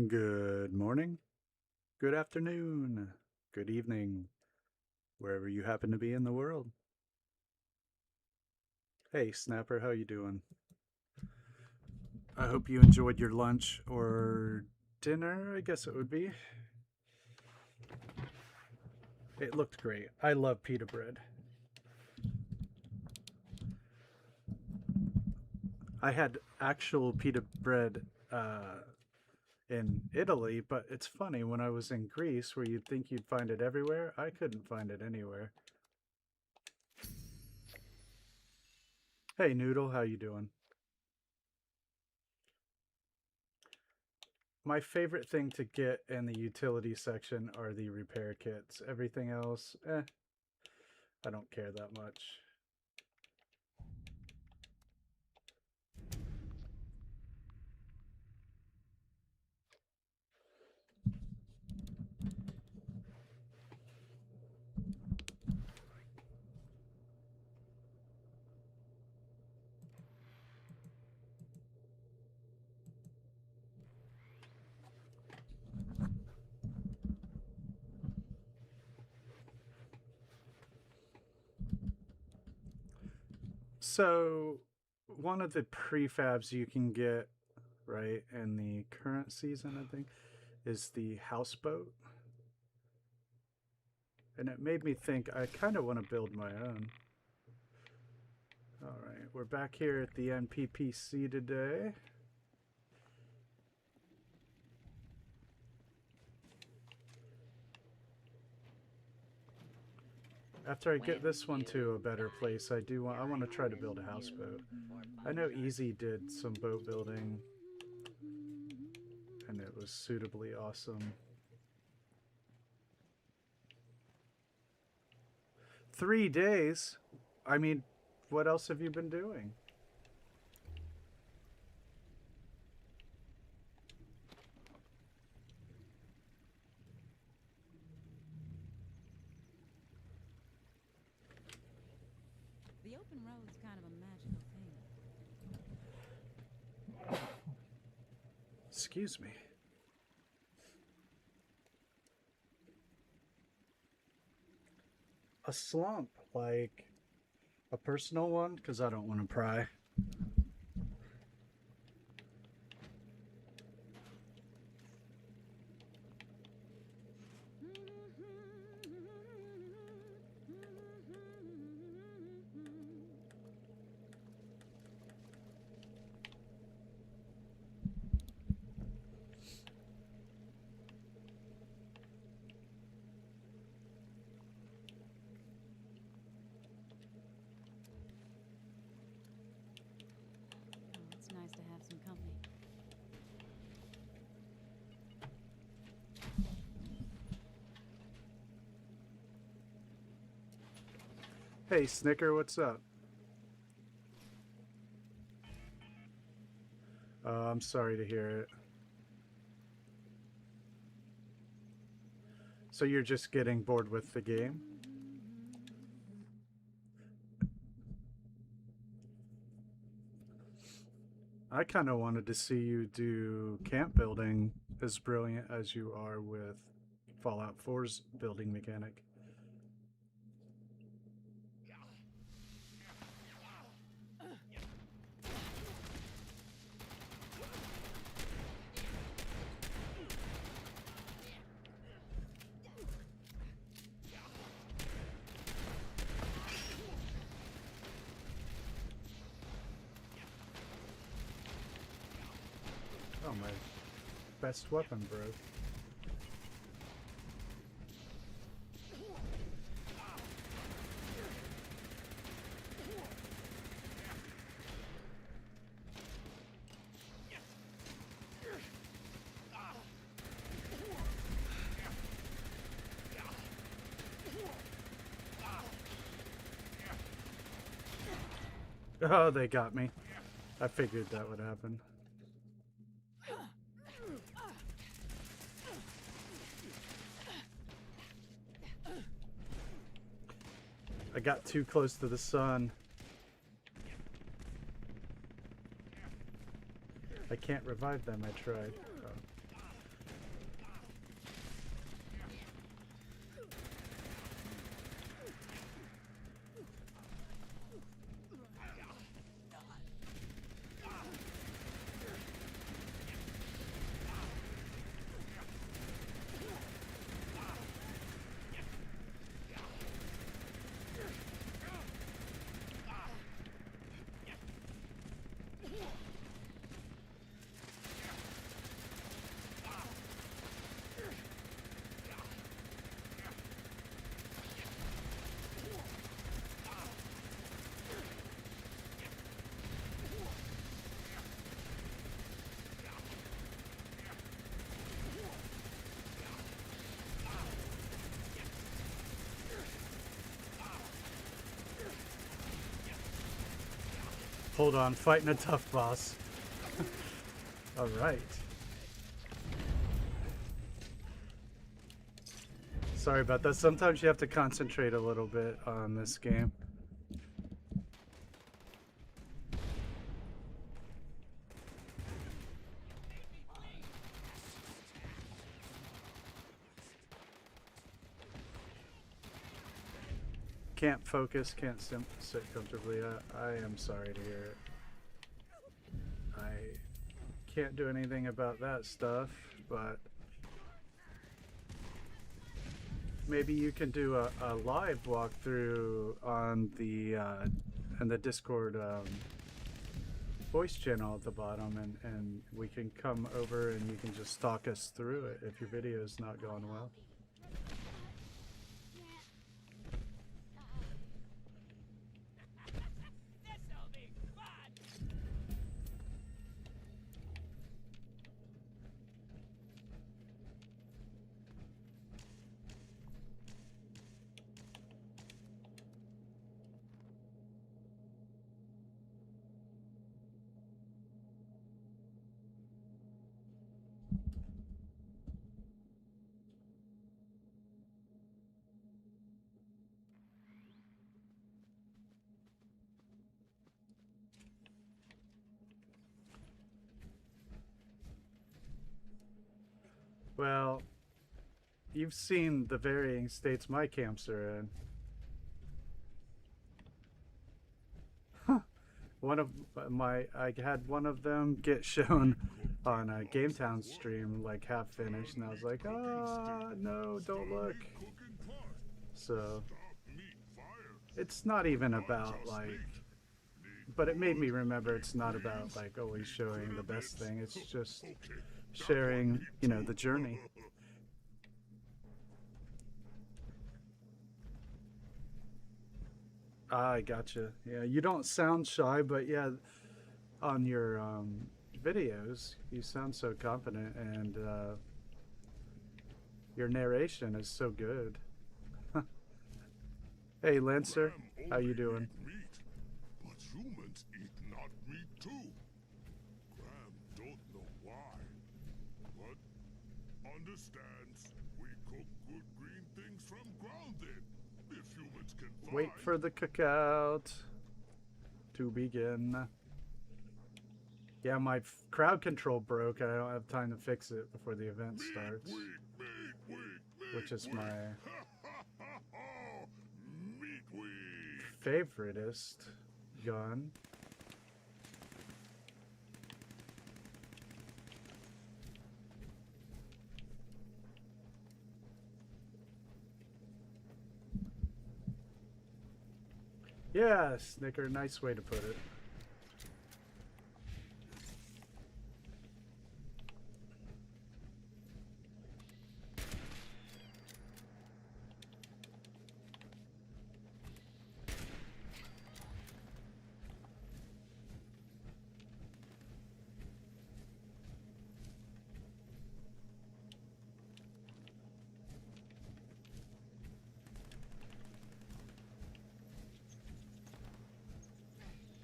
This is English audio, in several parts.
Good morning, good afternoon, good evening, wherever you happen to be in the world. Hey, Snapper, how you doing? I hope you enjoyed your lunch or dinner, I guess it would be. It looked great. I love pita bread. I had actual pita bread in Italy, but it's funny, when I was in Greece, where you'd think you'd find it everywhere, I couldn't find it anywhere. Hey, Noodle, how you doing? My favorite thing to get in the utility section are the repair kits. Everything else, I don't care that much. So, one of the prefabs you can get, right, in the current season, I think, is the houseboat. And it made me think I kind of want to build my own. Alright, we're back here at the NPPC today. After I get this one to a better place, I want to try to build a houseboat. I know Easy did some boat building, and it was suitably awesome. 3 days? I mean, what else have you been doing? The open road's kind of a magical thing. Excuse me. A slump, like a personal one, because I don't want to pry. It's nice to have some company. Hey, Snicker, what's up? I'm sorry to hear it. So you're just getting bored with the game? I kind of wanted to see you do camp building as brilliant as you are with Fallout 4's building mechanic. Oh, my best weapon broke. Oh, they got me. I figured that would happen. I got too close to the sun. I can't revive them, I tried. Oh. Hold on, fighting a tough boss. All right. Sorry about that. Sometimes you have to concentrate a little bit on this game. Can't focus, can't sit comfortably. I am sorry to hear it. I can't do anything about that stuff, but maybe you can do a live walkthrough on the in the Discord voice channel at the bottom, and we can come over and you can just talk us through it if your video is not going well. Well, you've seen the varying states my camps are in. I had one of them get shown on a GameTown stream, like half finished, and I was like, ah, no, don't look. So, it's not even about, like, but it made me remember it's not about, like, always showing the best thing. It's just sharing, you know, the journey. I gotcha. Yeah, you don't sound shy, but yeah, on your videos, you sound so confident, and your narration is so good. Hey, Lancer, how you doing? But humans eat not meat too. Graham don't know why, but understands we cook good green things from grounded. If humans can find. Wait for the cookout to begin. Yeah, my crowd control broke. I don't have time to fix it before the event starts. Which is my favoriteest gun. Yeah, Snicker, nice way to put it.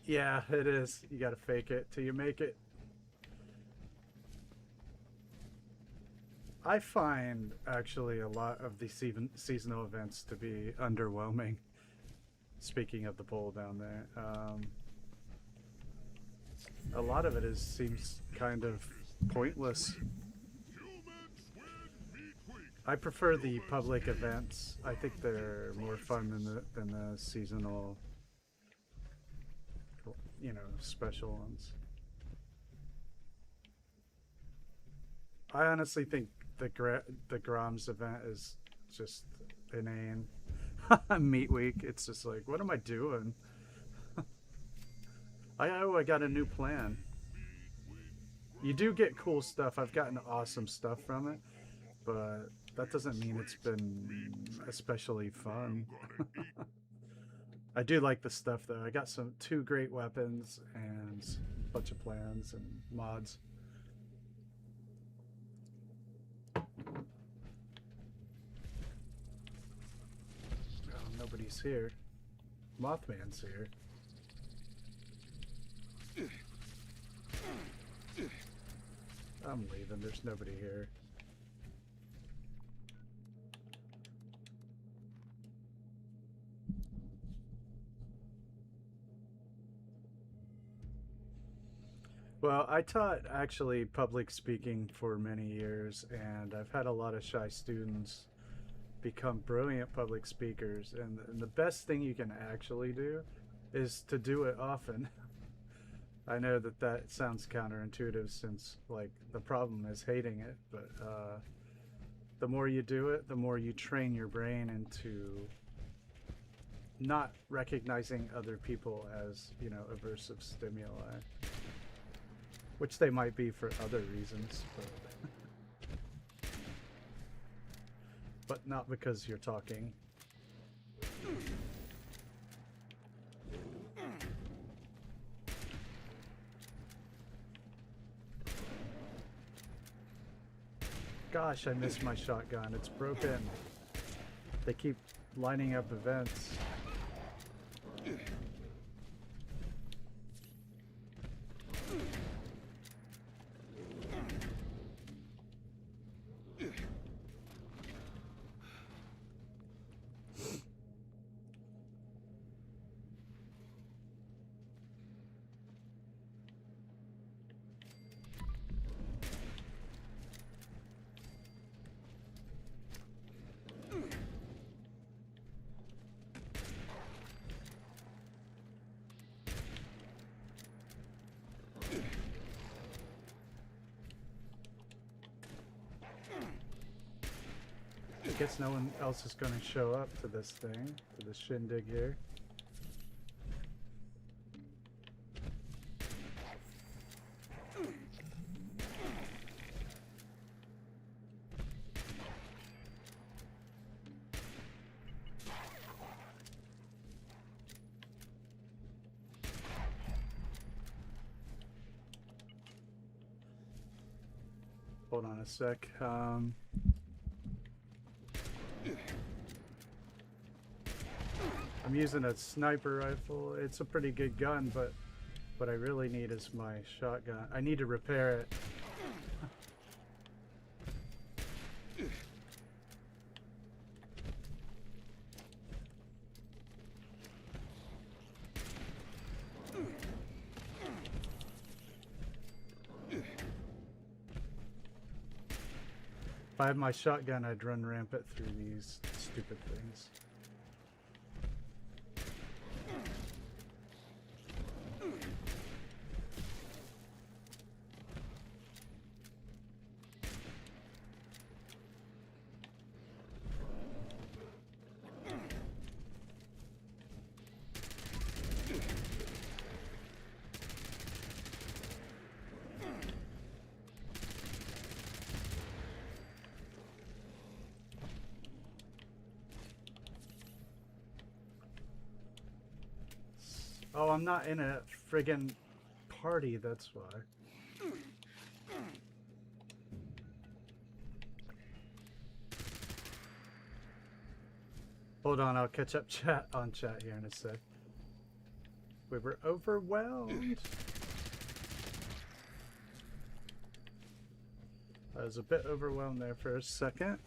Yeah, it is. You gotta fake it till you make it. I find actually a lot of the seasonal events to be underwhelming. Speaking of the poll down there, a lot of it seems kind of pointless. I prefer the public events. I think they're more fun than the seasonal, you know, special ones. I honestly think the Groms event is just inane. Meat Week, it's just like, what am I doing? I got a new plan. You do get cool stuff. I've gotten awesome stuff from it, but that doesn't mean it's been especially fun. I do like the stuff though. I got two great weapons and a bunch of plans and mods. Oh, nobody's here. Mothman's here. I'm leaving. There's nobody here. Well, I taught actually public speaking for many years, and I've had a lot of shy students become brilliant public speakers. And the best thing you can actually do is to do it often. I know that that sounds counterintuitive since, like, the problem is hating it, but the more you do it, the more you train your brain into not recognizing other people as, you know, aversive stimuli. Which they might be for other reasons, but not because you're talking. Gosh, I missed my shotgun. It's broken. They keep lining up events. I guess no one else is going to show up to this thing, to this shindig here. Hold on a sec. I'm using a sniper rifle. It's a pretty good gun, but what I really need is my shotgun. I need to repair it. If I had my shotgun, I'd run rampant through these stupid things. Oh, I'm not in a friggin' party, that's why. Hold on, I'll catch up on chat here in a sec. We were overwhelmed. I was a bit overwhelmed there for a second.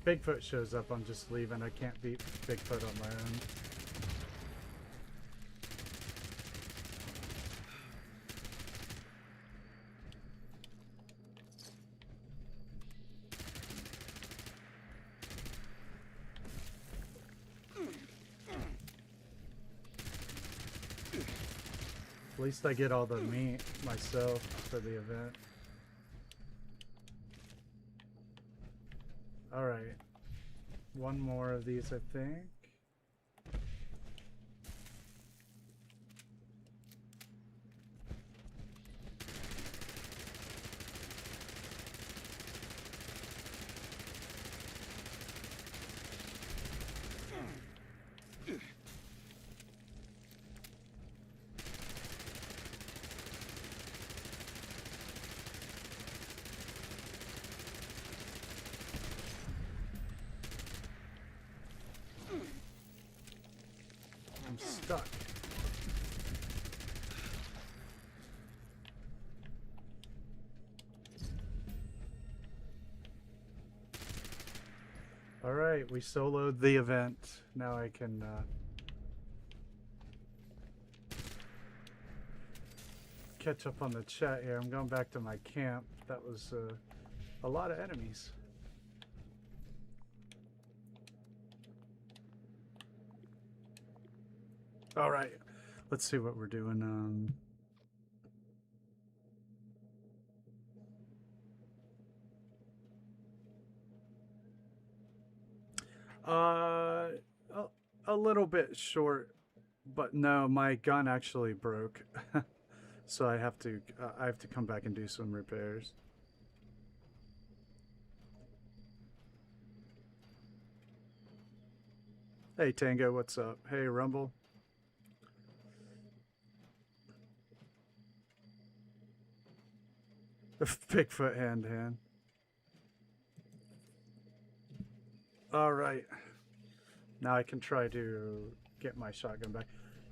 Bigfoot shows up, I'm just leaving. I can't beat Bigfoot on my own. At least I get all the meat myself for the event. Alright. One more of these, I think. I'm stuck. Alright, we soloed the event. Now I can catch up on the chat here. I'm going back to my camp. That was a lot of enemies. All right, let's see what we're doing. A little bit short, but no, my gun actually broke, so I have to come back and do some repairs. Hey Tango, what's up? Hey Rumble. Bigfoot hand. All right. Now I can try to get my shotgun back.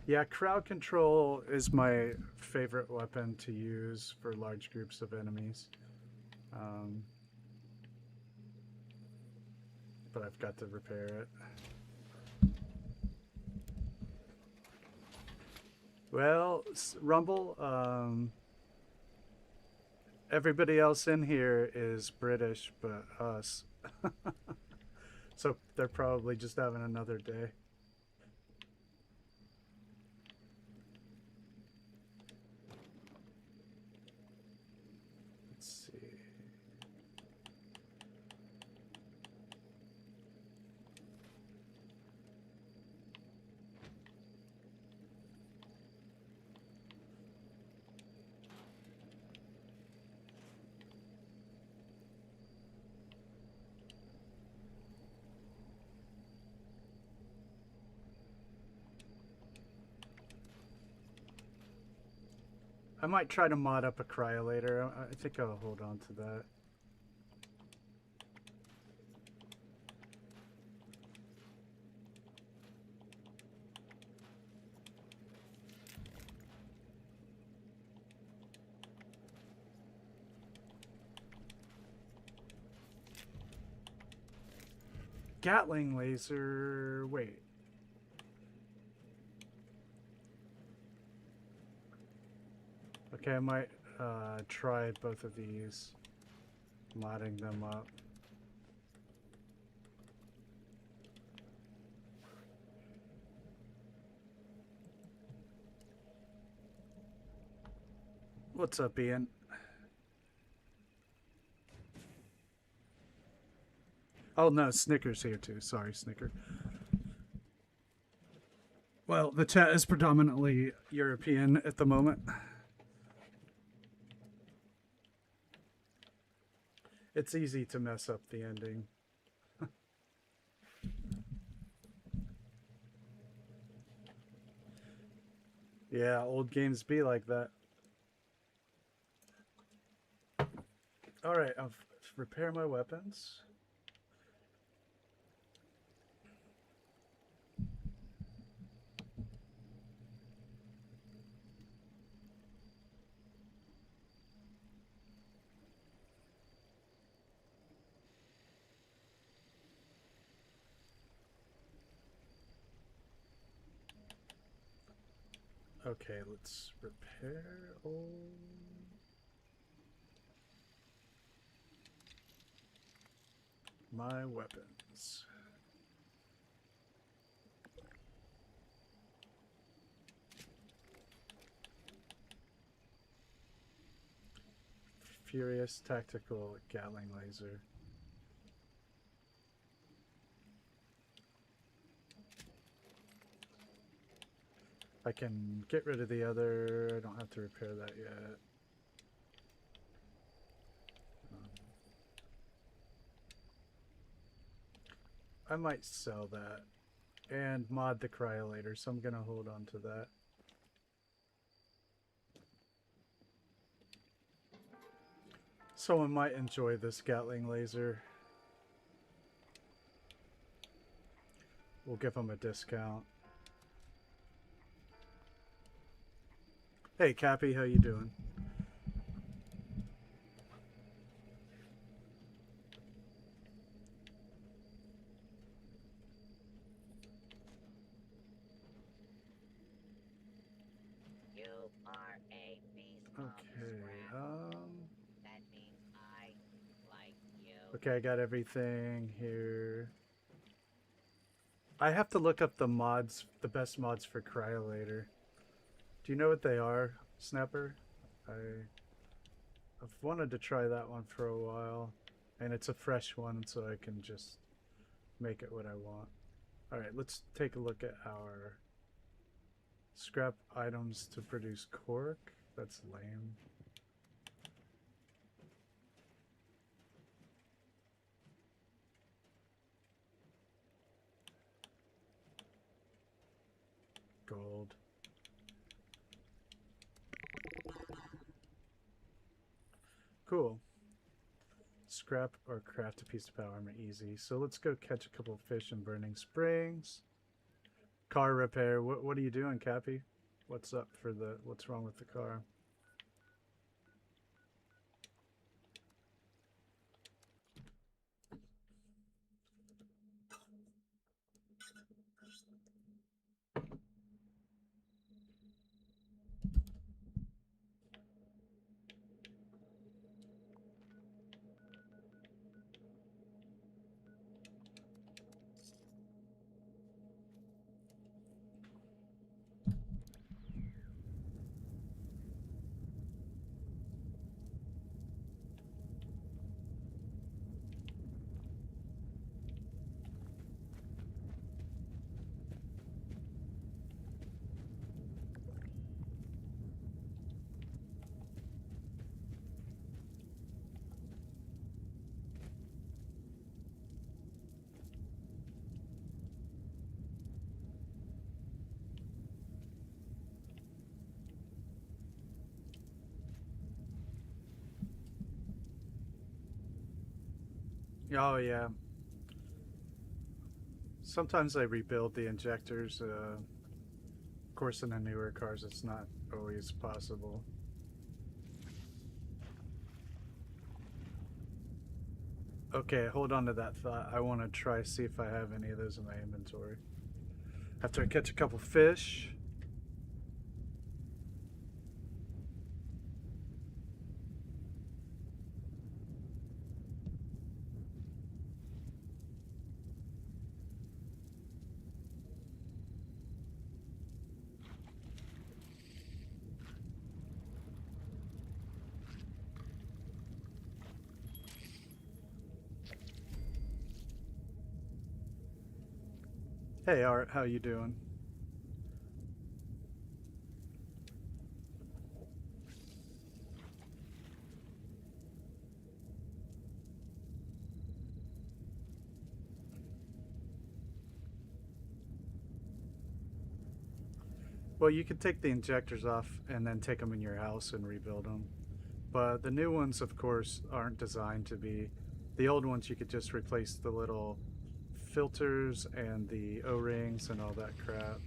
Yeah, crowd control is my favorite weapon to use for large groups of enemies. But I've got to repair it. Well, Rumble, everybody else in here is British, but us. So they're probably just having another day. Let's see. I might try to mod up a cryolator. I think I'll hold on to that. Gatling laser. Wait. Okay, I might try both of these, modding them up. What's up, Ian? Oh no, Snicker's here too. Sorry, Snicker. Well, the chat is predominantly European at the moment. It's easy to mess up the ending. Yeah, old games be like that. Alright, I'll repair my weapons. Okay, let's repair all my weapons. Furious Tactical Gatling Laser. I can get rid of the other. I don't have to repair that yet. I might sell that and mod the cryolator, so I'm gonna hold on to that. Someone might enjoy this Gatling laser. We'll give them a discount. Hey Cappy, how you doing? You are a beast of Okay, scrap. That means I like you. okay, I got everything here. I have to look up the mods, the best mods for cryolator. Do you know what they are, Snapper? I've wanted to try that one for a while, and it's a fresh one, so I can just make it what I want. Alright, let's take a look at our scrap items to produce cork. That's lame. Gold. Cool. Scrap or craft a piece of power armor, easy. So let's go catch a couple of fish in Burning Springs. Car repair. What are you doing, Cappy? What's up for the? What's wrong with the car? Oh yeah. Sometimes I rebuild the injectors. Of course, in the newer cars, it's not always possible. Okay, hold on to that thought. I want to try see if I have any of those in my inventory. After I catch a couple fish. Hey Art, how you doing? Well, you could take the injectors off and then take them in your house and rebuild them. But the new ones, of course, aren't designed to be. The old ones, you could just replace the little filters and the O-rings and all that crap.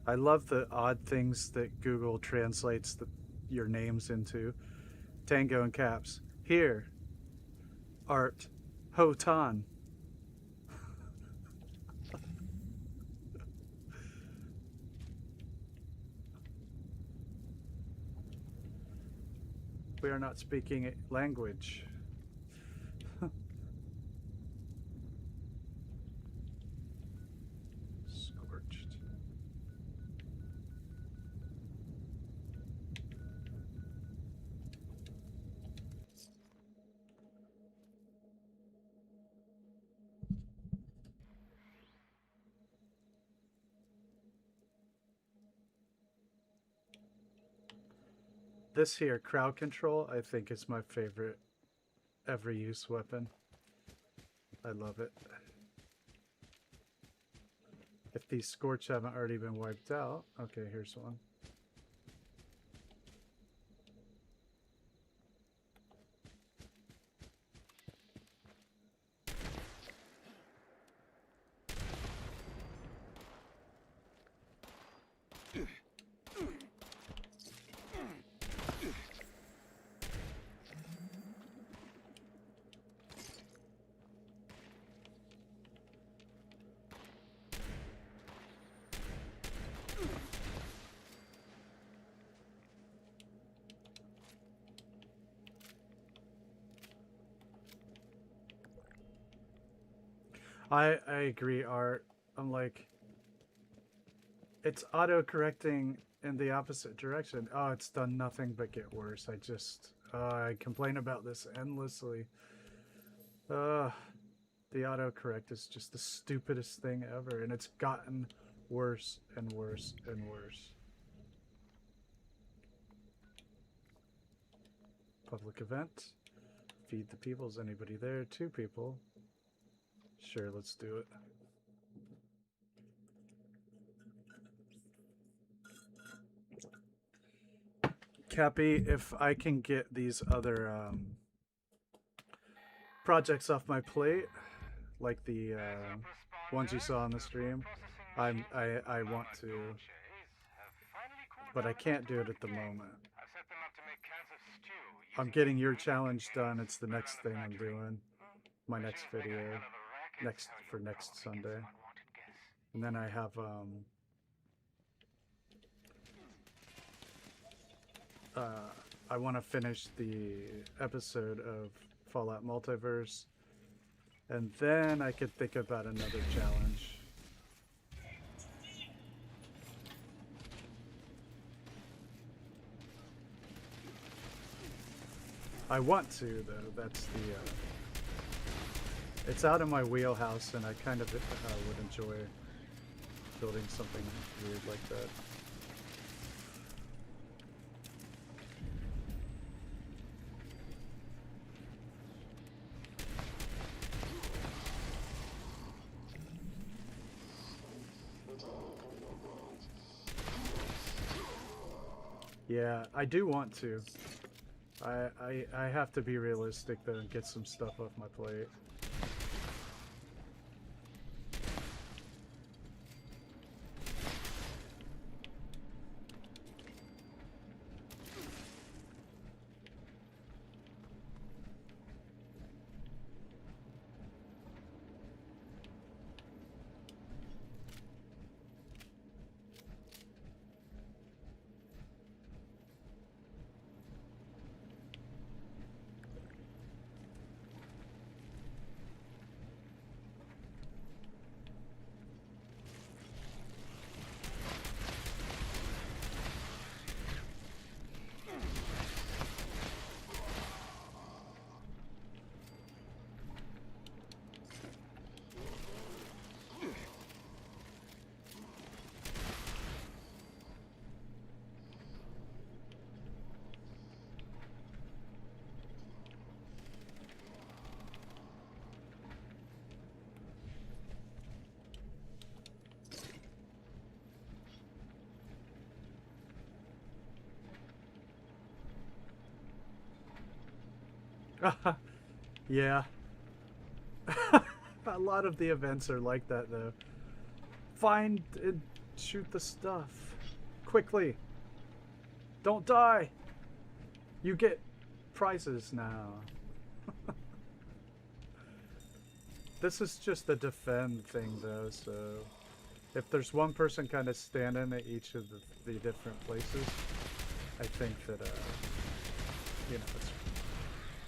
I love the odd things that Google translates your names into. Tango in caps. Here. Art. Hotan. We are not speaking language. Scorched. This here, crowd control, I think is my favorite ever use weapon. I love it. If these Scorch haven't already been wiped out. Okay, here's one. I agree, Art. I'm like, it's auto-correcting in the opposite direction. Oh, it's done nothing but get worse. I complain about this endlessly. The autocorrect is just the stupidest thing ever, and it's gotten worse and worse and worse. Public event. Feed the people. Is anybody there? 2 people. Sure, let's do it. Cappy, if I can get these other projects off my plate, like the ones you saw on the stream, I want to, but I can't do it at the moment. I'm getting your challenge done. It's the next thing I'm doing. My next video, for next Sunday, and then I have I want to finish the episode of Fallout Multiverse, and then I could think about another challenge. I want to, though. That's the it's out of my wheelhouse, and I kind of would enjoy building something weird like that. Yeah, I do want to. I have to be realistic though and get some stuff off my plate. Yeah. A lot of the events are like that, though. Find and shoot the stuff. Quickly. Don't die. You get prizes now. This is just a defend thing, though, so... If there's one person kind of standing at each of the different places, I think that, you know,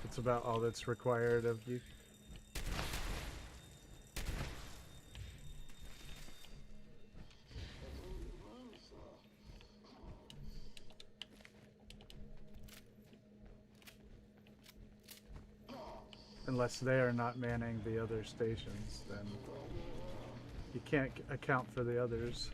it's about all that's required of you. Unless they are not manning the other stations, then you can't account for the others.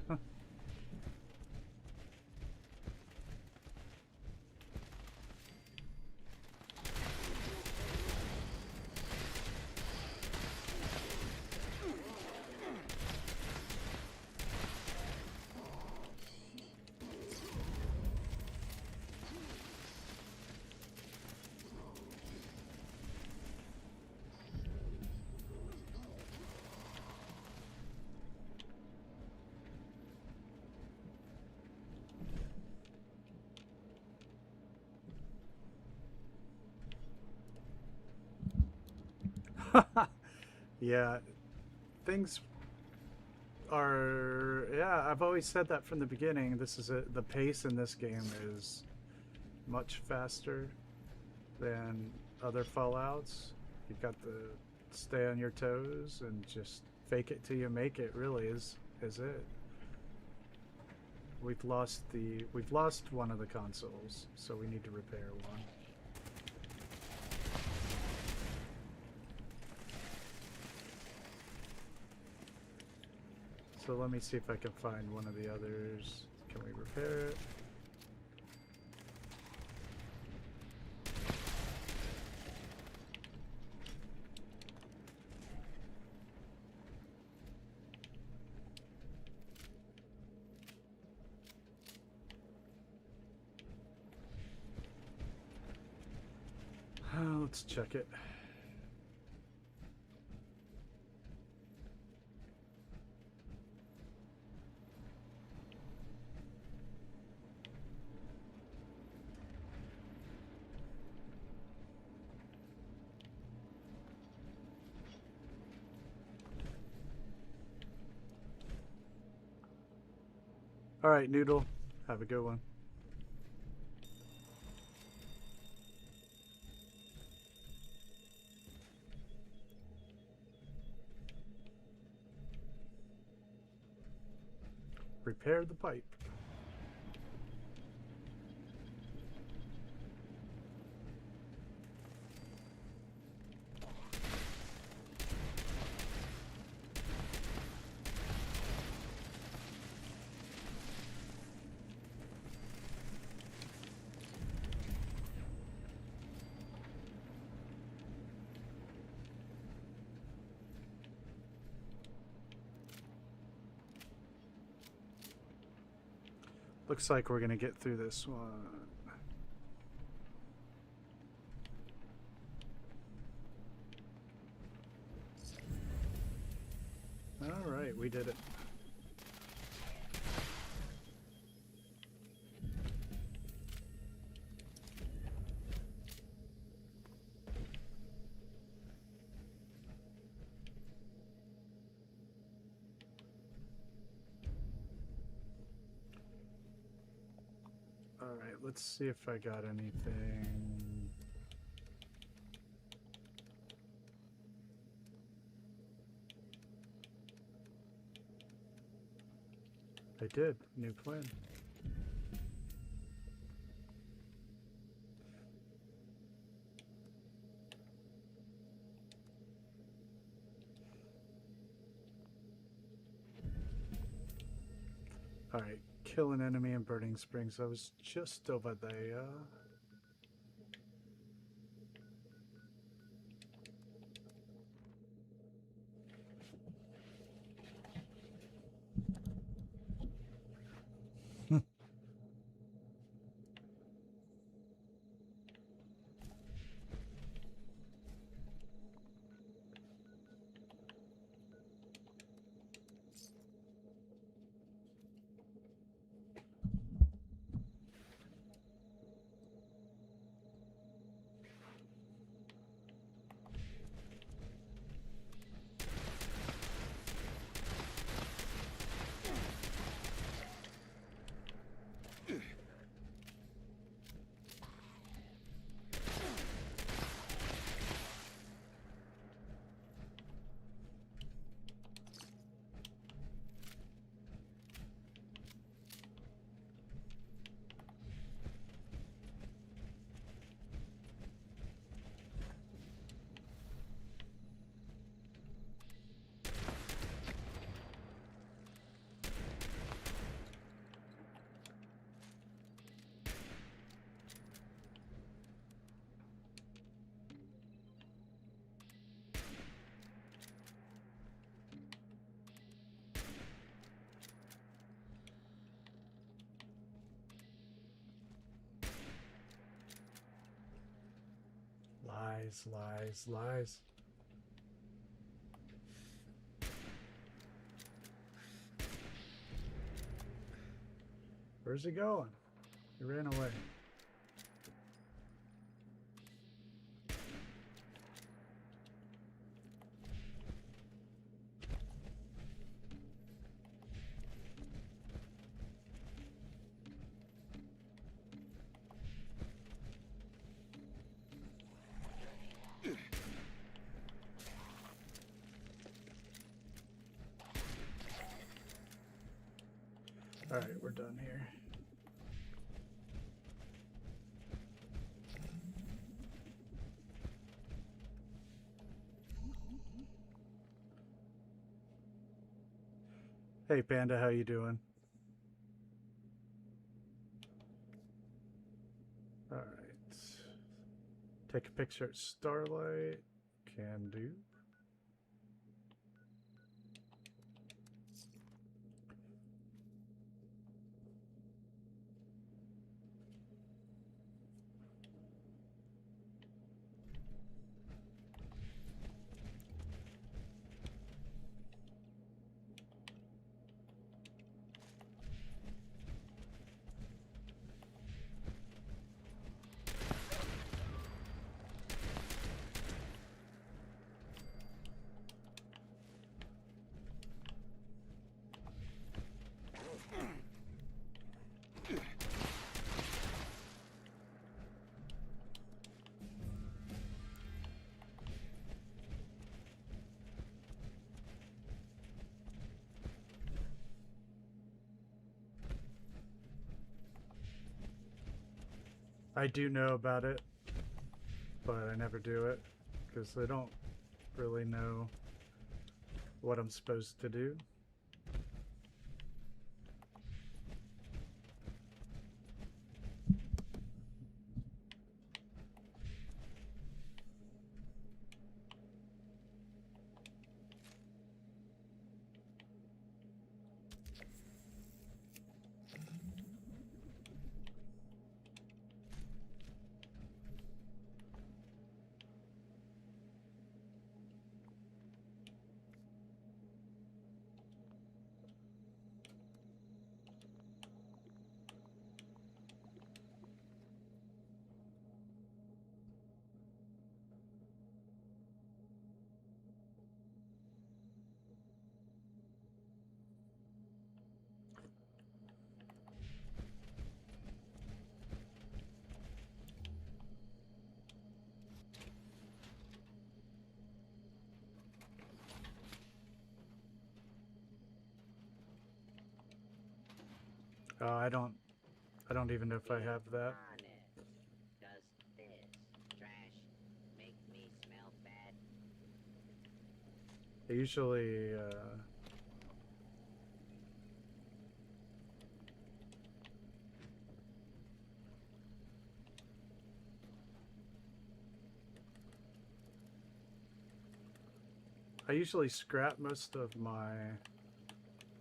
Yeah, things are, yeah, I've always said that from the beginning. The pace in this game is much faster than other Fallouts. You've got to stay on your toes and just fake it till you make it, really is it. We've lost one of the consoles, so we need to repair one. So let me see if I can find one of the others. Can we repair it? Let's check it. All right, Noodle. Have a good one. Repair the pipe. Looks like we're gonna get through this one. All right, we did it. Alright, let's see if I got anything. I did. New plan. Alright, kill an enemy in Burning Springs. I was just over there. Lies, lies, lies. Where's he going? He ran away. Alright, we're done here. Hey Panda, how you doing? Alright. Take a picture at Starlight. Can do. I do know about it, but I never do it because I don't really know what I'm supposed to do. I don't even know if I have that. Does this trash make me smell bad? I usually scrap most of my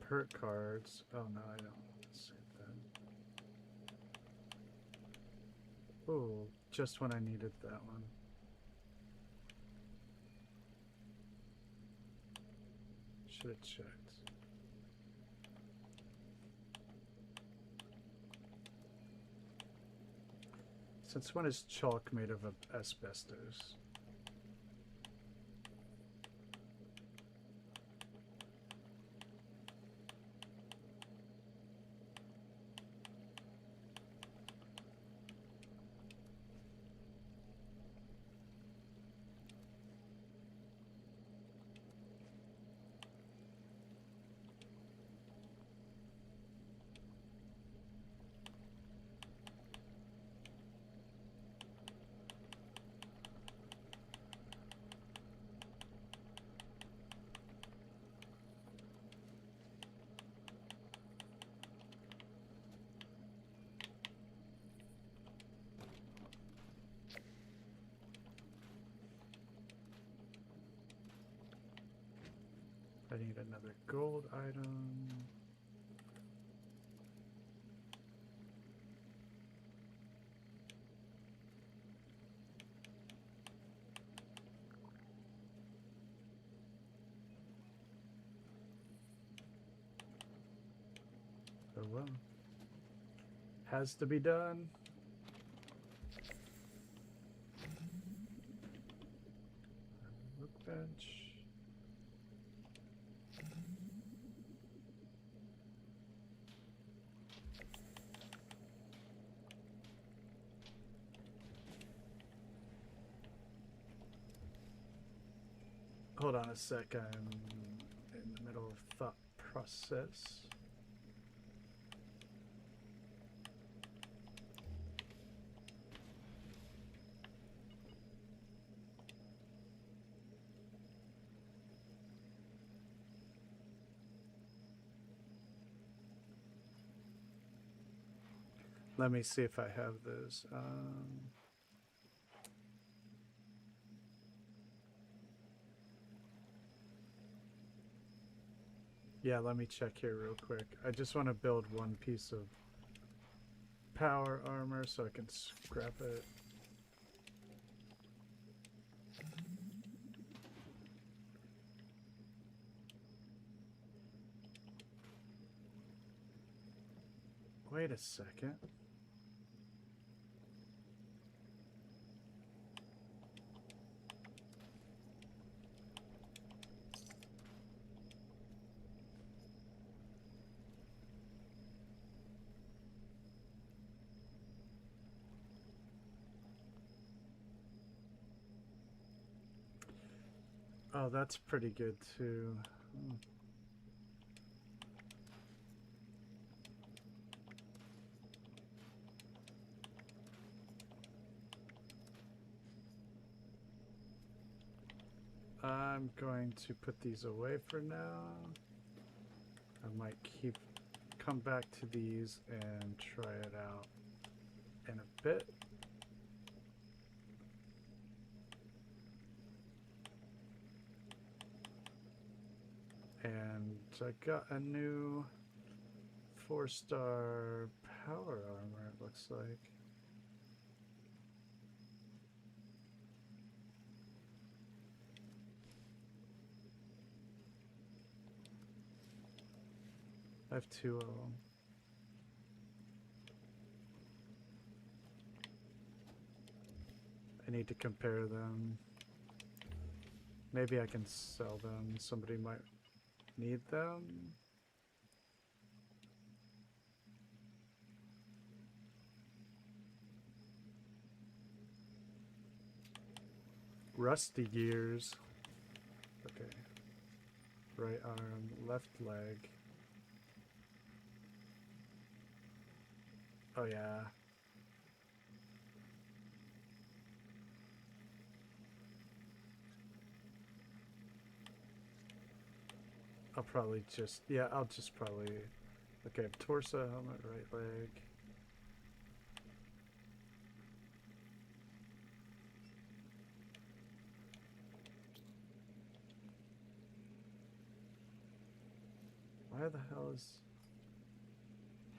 perk cards. Oh no, I don't. Oh, just when I needed that one. Should have checked. Since when is chalk made of asbestos? I need another gold item. well. Has to be done. Workbench. Hold on a sec, I'm in the middle of thought process. Let me see if I have those. Yeah, let me check here real quick. I just want to build one piece of power armor so I can scrap it. Wait a second. Oh, that's pretty good too. I'm going to put these away for now. I might come back to these and try it out in a bit. And I got a new 4-star power armor, it looks like. I have 2 of them. I need to compare them. Maybe I can sell them. Somebody might need them. Rusty gears. Okay. Right arm, left leg. Oh yeah. I'll probably just, yeah, I'll just probably, okay, torso, helmet, right leg. Why the hell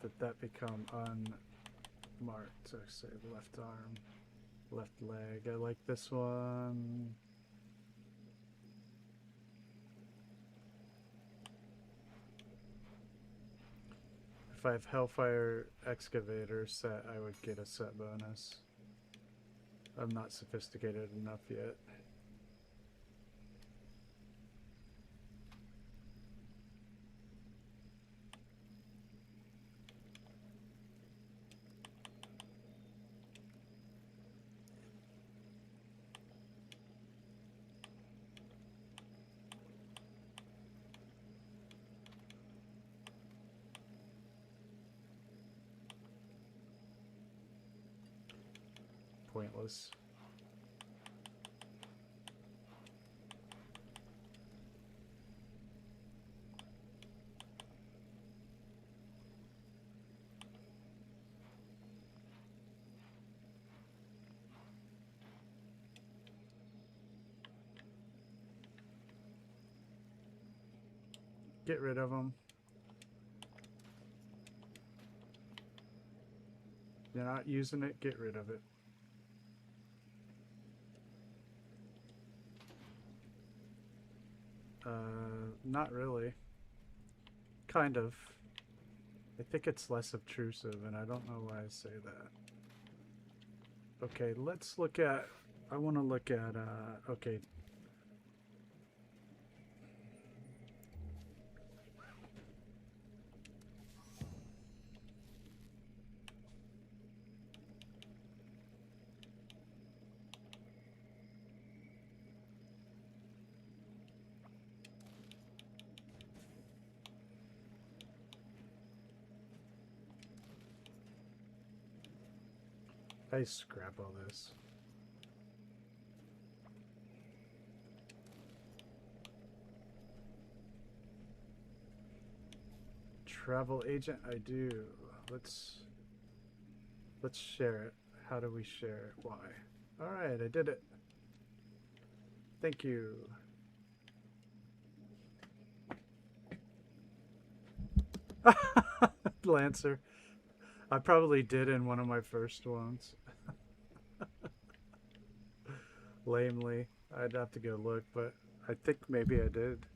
did that become unmarked? So say left arm, left leg. I like this one. If I have Hellfire Excavator set, I would get a set bonus. I'm not sophisticated enough yet. Pointless. Get rid of them. You're not using it, get rid of it. Not really. Kind of. I think it's less obtrusive, and I don't know why I say that. Okay, let's look at... I want to look at... okay. I scrap all this. Travel agent, I do. Let's share it. How do we share it? Why? All right, I did it. Thank you. Lancer. I probably did in one of my first ones. Lamely. I'd have to go look, but I think maybe I did.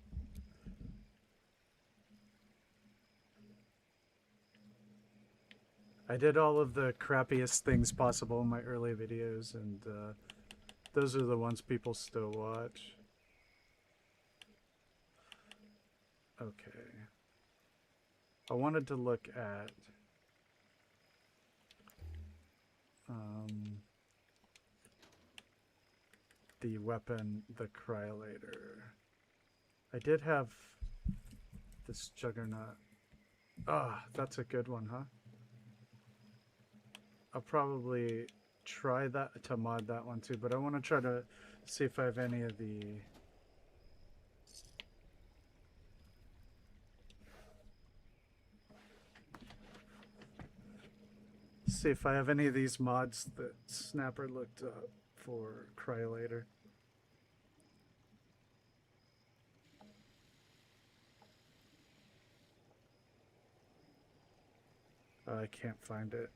I did all of the crappiest things possible in my early videos, and those are the ones people still watch. Okay. I wanted to look at the weapon, the Cryolator. I did have this Juggernaut. Ah, that's a good one, huh? I'll probably try that to mod that one too, but I want to try to see if I have any of the... See if I have any of these mods that Snapper looked up for Cryolator. I can't find it.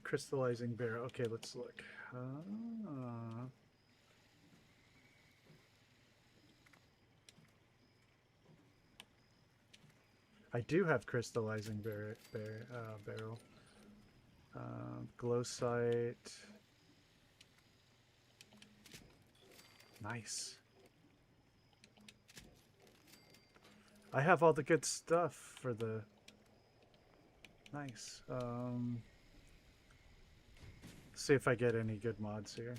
Crystallizing barrel. Okay, let's look. I do have crystallizing barrel. Glow sight. Nice. I have all the good stuff for the... Nice. See if I get any good mods here.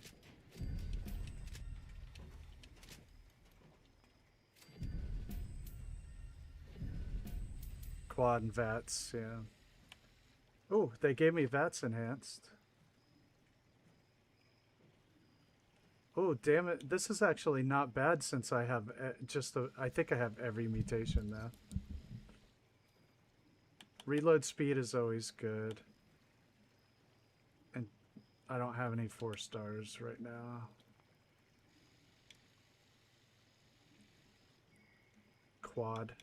Quad and VATS, yeah. Oh, they gave me VATS enhanced. Oh, damn it. This is actually not bad since I have I think I have every mutation now. Reload speed is always good. And I don't have any 4 stars right now. Quad.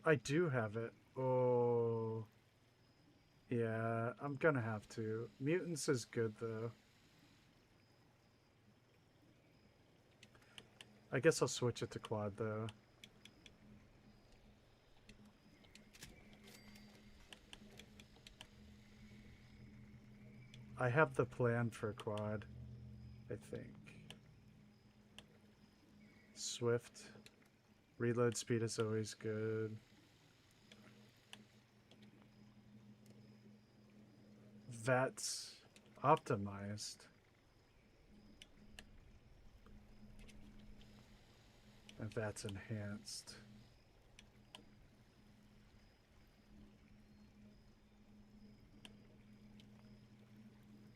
I do have it. Oh. Yeah, I'm gonna have to. Mutants is good though. I guess I'll switch it to quad though. I have the plan for quad, I think. Swift. Reload speed is always good. VATS optimized. And VATS enhanced.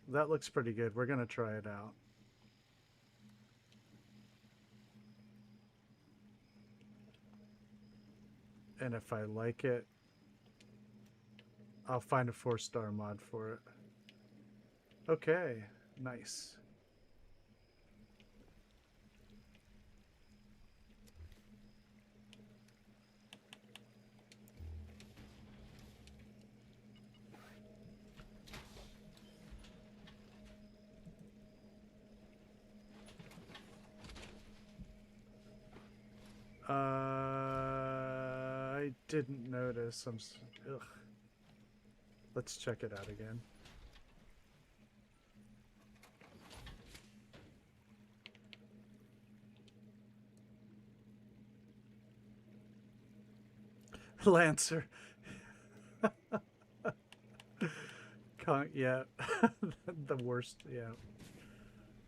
That looks pretty good. We're gonna try it out. And if I like it, I'll find a 4-star mod for it. Okay, nice. I didn't notice. Ugh. Let's check it out again. Lancer. Yeah, the worst. Yeah.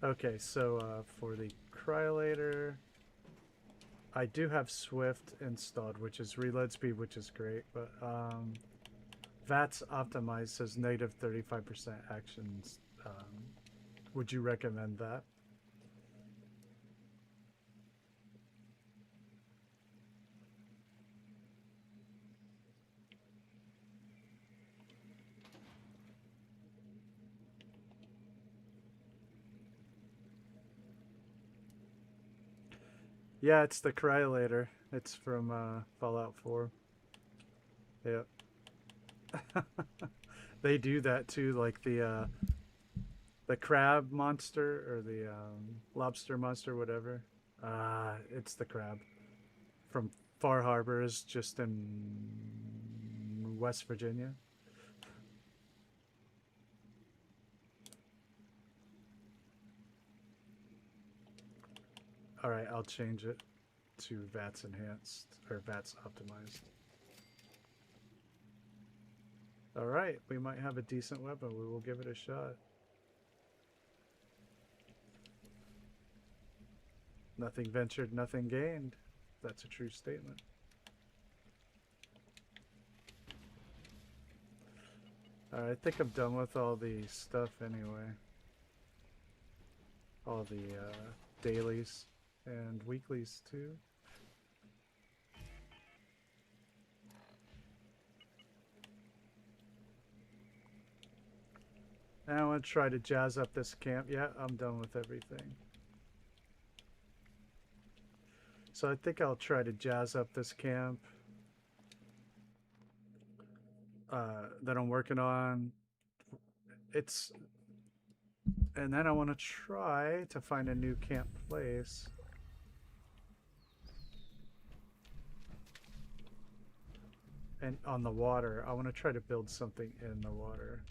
Okay, so for the cryolator, I do have Swift installed, which is reload speed, which is great, but VATS optimized says negative 35% actions. Would you recommend that? Yeah, it's the cryolator. It's from Fallout 4. Yep. They do that too, like the crab monster or the lobster monster, whatever. It's the crab from Far Harbors, just in West Virginia. All right, I'll change it to VATS enhanced or VATS optimized. All right, we might have a decent weapon. We will give it a shot. Nothing ventured, nothing gained. That's a true statement. All right, I think I'm done with all the stuff anyway. All the dailies and weeklies too. Now I want to try to jazz up this camp. Yeah, I'm done with everything. So I think I'll try to jazz up this camp that I'm working on. And then I want to try to find a new camp place. And on the water, I want to try to build something in the water.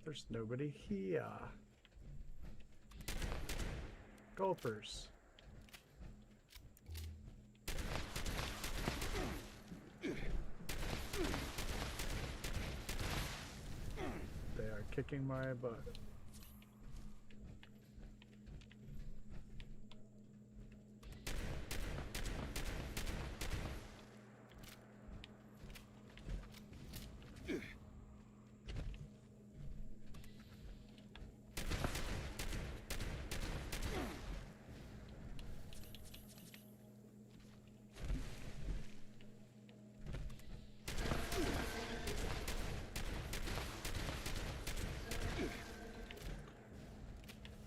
There's nobody here. Gulpers. They are kicking my butt.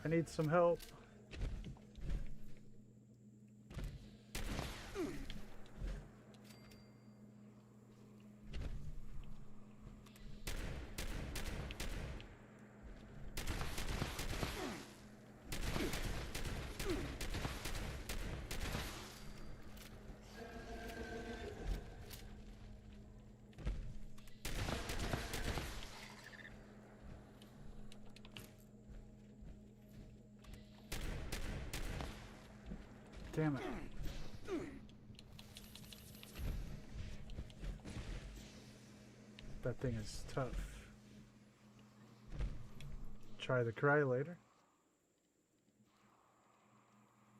I need some help. Damn it. That thing is tough. Try the cryolator.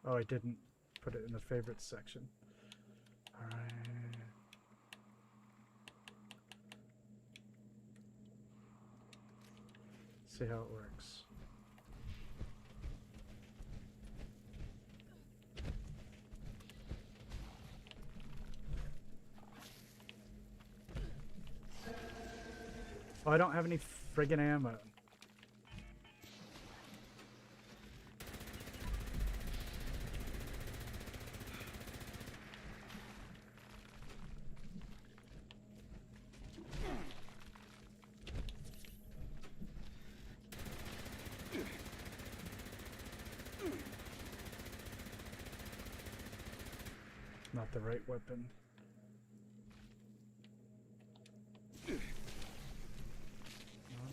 Oh, I didn't put it in the favorites section. Alright. See how it works. Oh, I don't have any friggin' ammo. not the right weapon. Not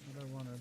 what I wanted.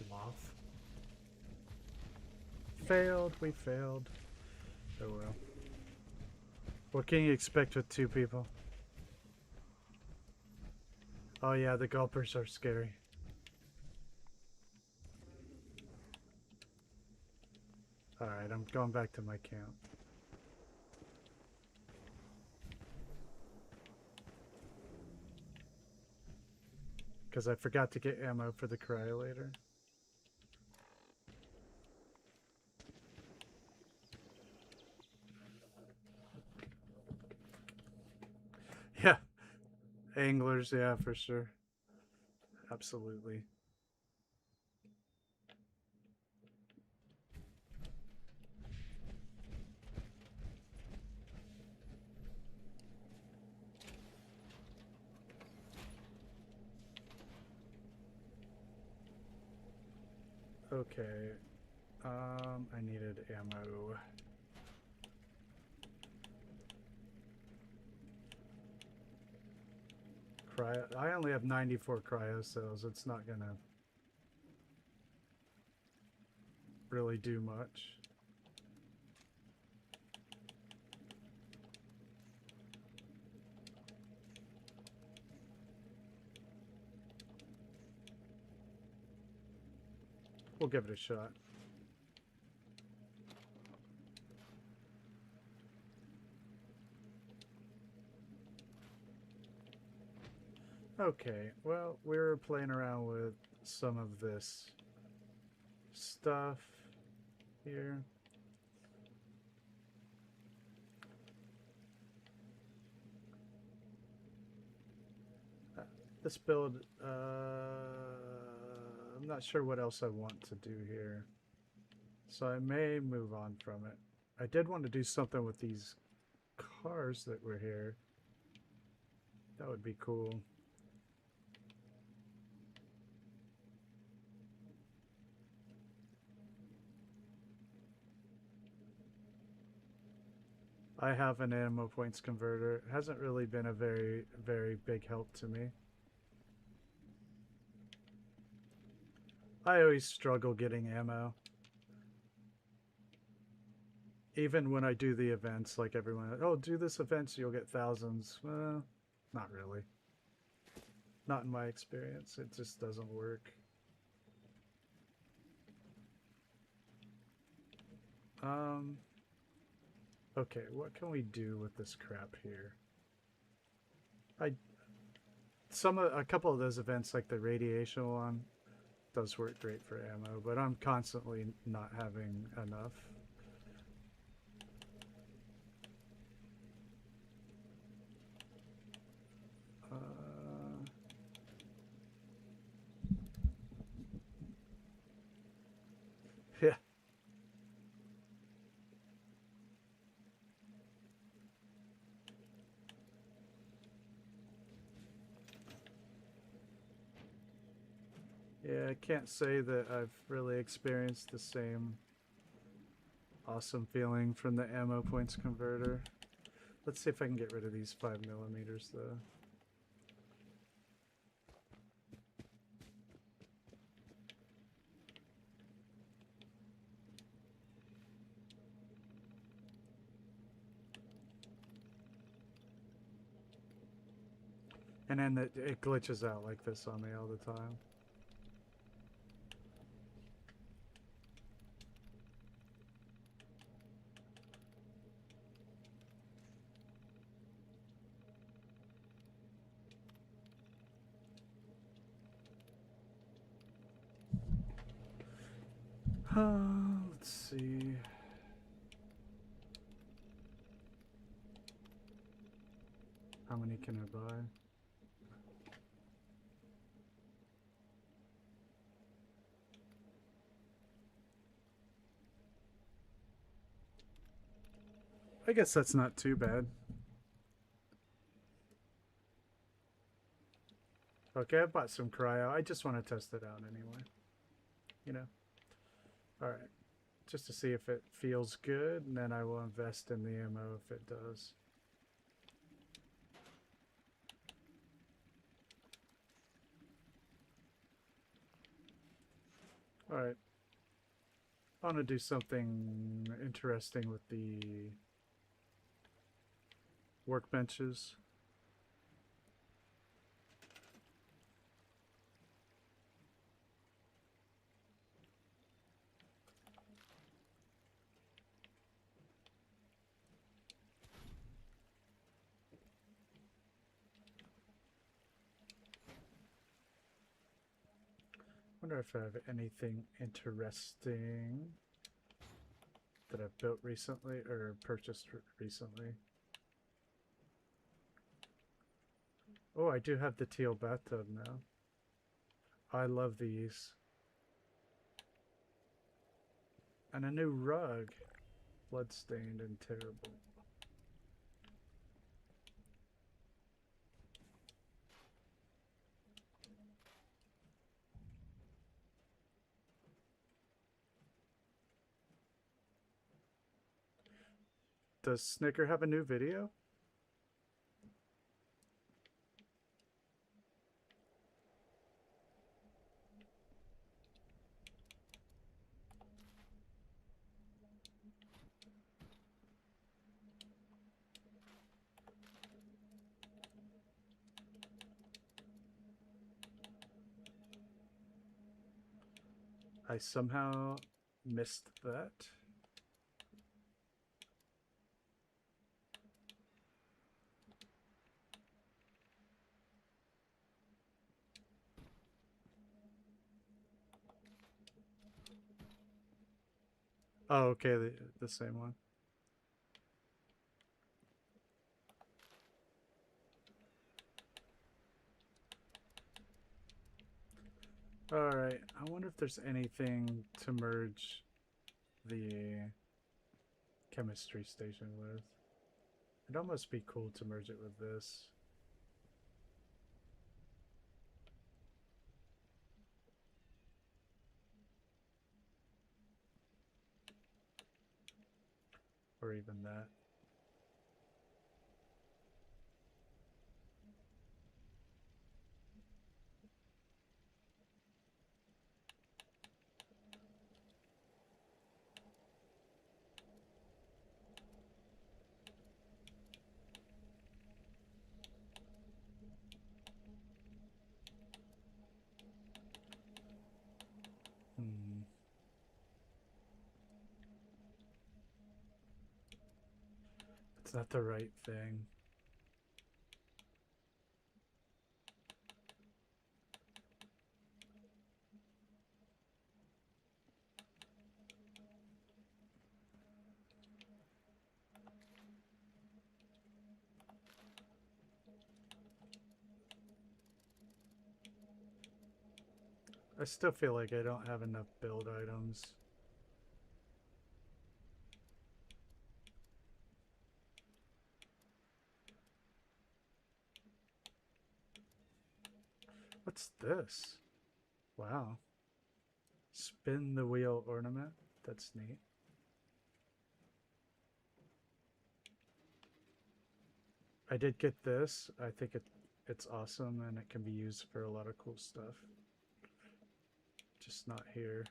Sloth. Failed, we failed. Oh well. What can you expect with 2 people? Oh yeah, the gulpers are scary. Alright, I'm going back to my camp. Because I forgot to get ammo for the cryolator. Yeah. Anglers, yeah, for sure. Absolutely. Okay. I needed ammo. I only have 94 cryo cells. It's not gonna really do much. We'll give it a shot. Okay, well, we're playing around with some of this stuff here. This build, I'm not sure what else I want to do here, so I may move on from it. I did want to do something with these cars that were here. That would be cool. I have an ammo points converter. It hasn't really been a very, very big help to me. I always struggle getting ammo. Even when I do the events, like everyone, oh, do this event so you'll get thousands. Well, not really. Not in my experience. It just doesn't work. Okay, what can we do with this crap here? A couple of those events, like the radiation one, does work great for ammo, but I'm constantly not having enough. Yeah. Yeah, I can't say that I've really experienced the same awesome feeling from the ammo points converter. Let's see if I can get rid of these 5mm though. And then it glitches out like this on me all the time. Let's see. How many can I buy? I guess that's not too bad. Okay, I bought some cryo. I just want to test it out anyway. You know? Alright. Just to see if it feels good, and then I will invest in the ammo if it does. Alright. I want to do something interesting with the workbenches. Wonder if I have anything interesting that I've built recently or purchased recently. Oh, I do have the teal bathtub now. I love these. And a new rug. Bloodstained and terrible. Does Snicker have a new video? I somehow missed that. Oh, okay, the same one. Alright, I wonder if there's anything to merge the chemistry station with. It'd almost be cool to merge it with this. Or even that. It's not the right thing. I still feel like I don't have enough build items. What's this? Wow. Spin the wheel ornament. That's neat. I did get this. I think it's awesome and it can be used for a lot of cool stuff. Just not here.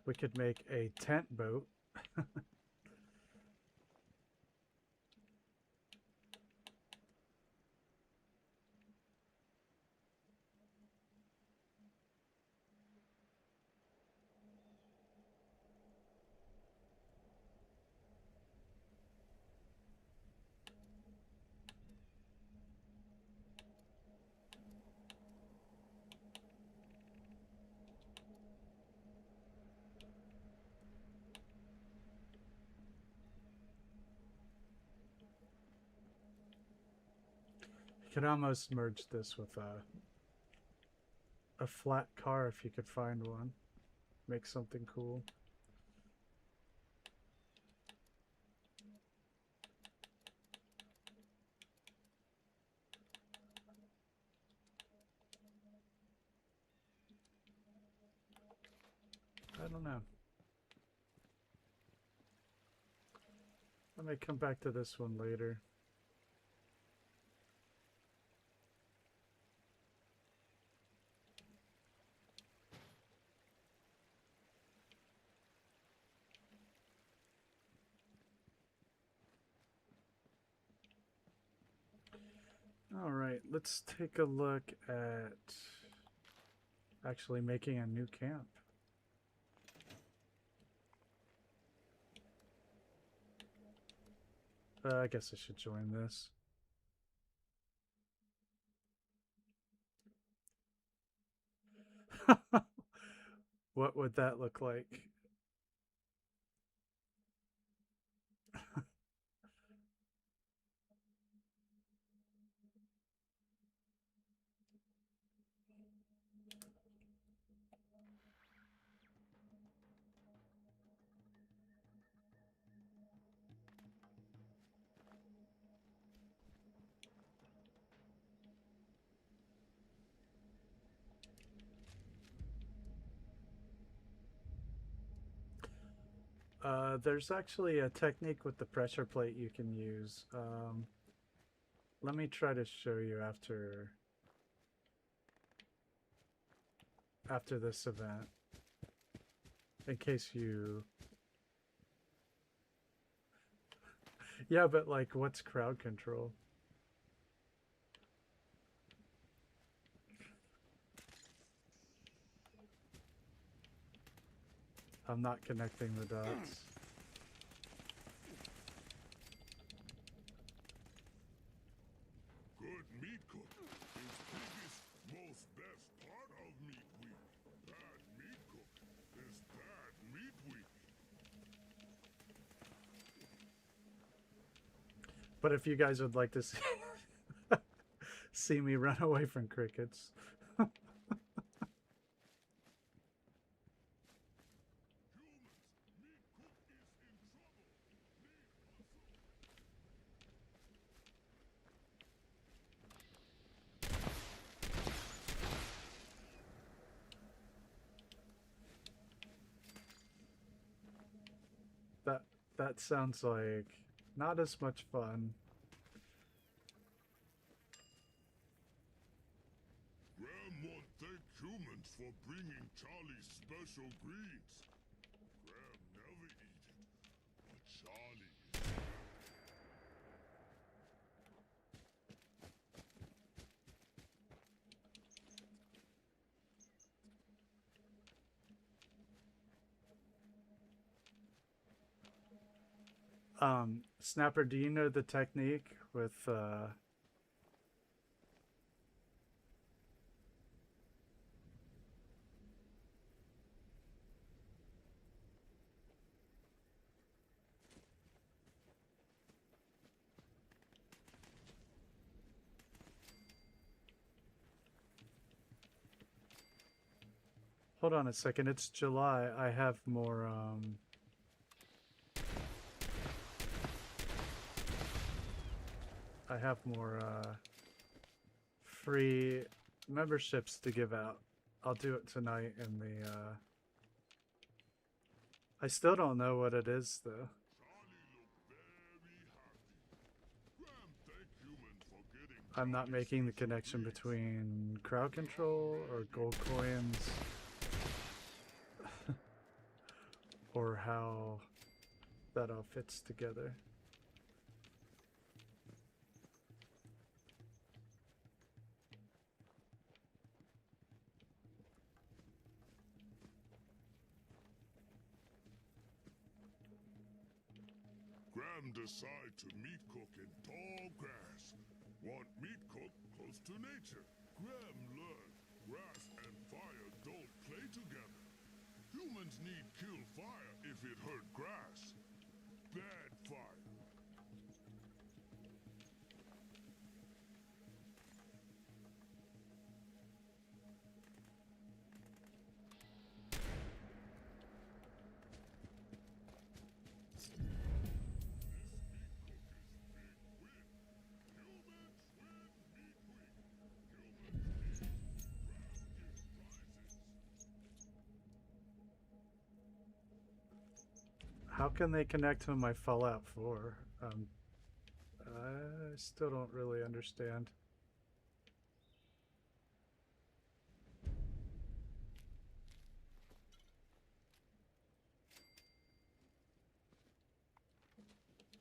We could make a tent boat. You could almost merge this with a flat car if you could find one. Make something cool. I don't know. I may come back to this one later. All right, let's take a look at actually making a new camp. I guess I should join this. What would that look like? There's actually a technique with the pressure plate you can use. Let me try to show you after this event, in case you... Yeah, but like, what's crowd control? I'm not connecting the dots. Good meat cook is biggest, most best part of meat week. Bad meat cook is bad meat week. But if you guys would like to see, see me run away from crickets. That sounds like not as much fun. Graham won't thank humans for bringing Charlie's special greens. Graham never eat it, but Charlie is Snapper, do you know the technique with hold on a second, it's July. I have more free memberships to give out. I'll do it tonight in the I still don't know what it is though. Charlie looked very happy. Graham thanked humans for getting I'm not Charlie's making the special connection greens. between crowd control or gold coins. or how that all fits together. Graham decide to meat cook in tall grass. Want meat cook close to nature. Graham learn grass and fire don't play together. Humans need kill fire if it hurt grass. Bad fire. How can they connect to my Fallout 4? I still don't really understand.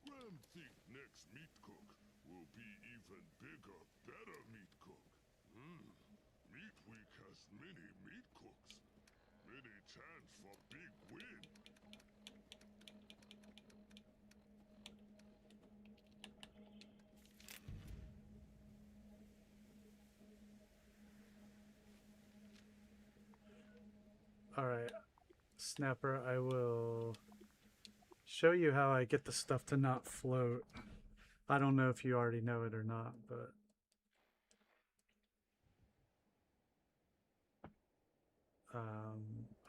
Graham think next meat cook will be even bigger, better meat cook. Meat Week has many meat cooks. Many chance for big win. Alright, Snapper, I will show you how I get the stuff to not float. I don't know if you already know it or not, but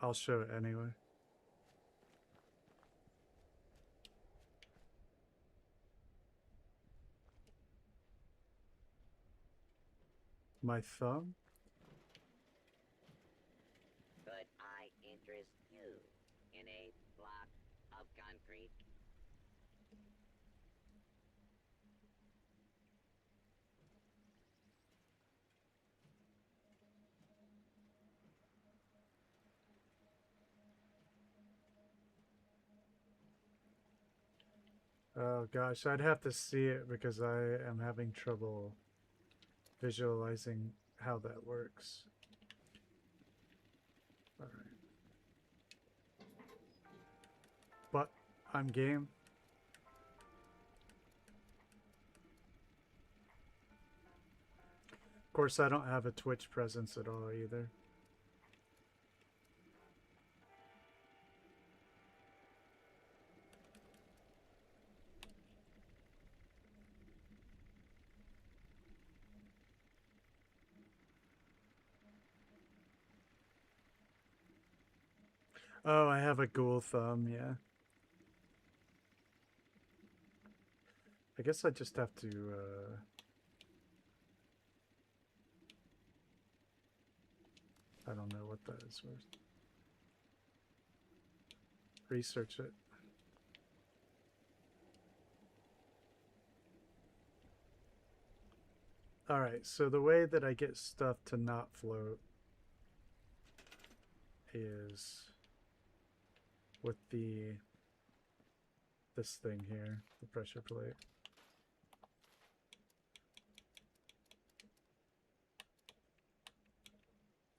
I'll show it anyway. My thumb? Could I interest you in a block of concrete? Oh gosh, I'd have to see it because I am having trouble visualizing how that works. Alright. But I'm game. Of course, I don't have a Twitch presence at all either. Oh, I have a ghoul thumb, yeah. I guess I just have to, I don't know what that is worth. Research it. Alright, so the way that I get stuff to not float is with this thing here, the pressure plate.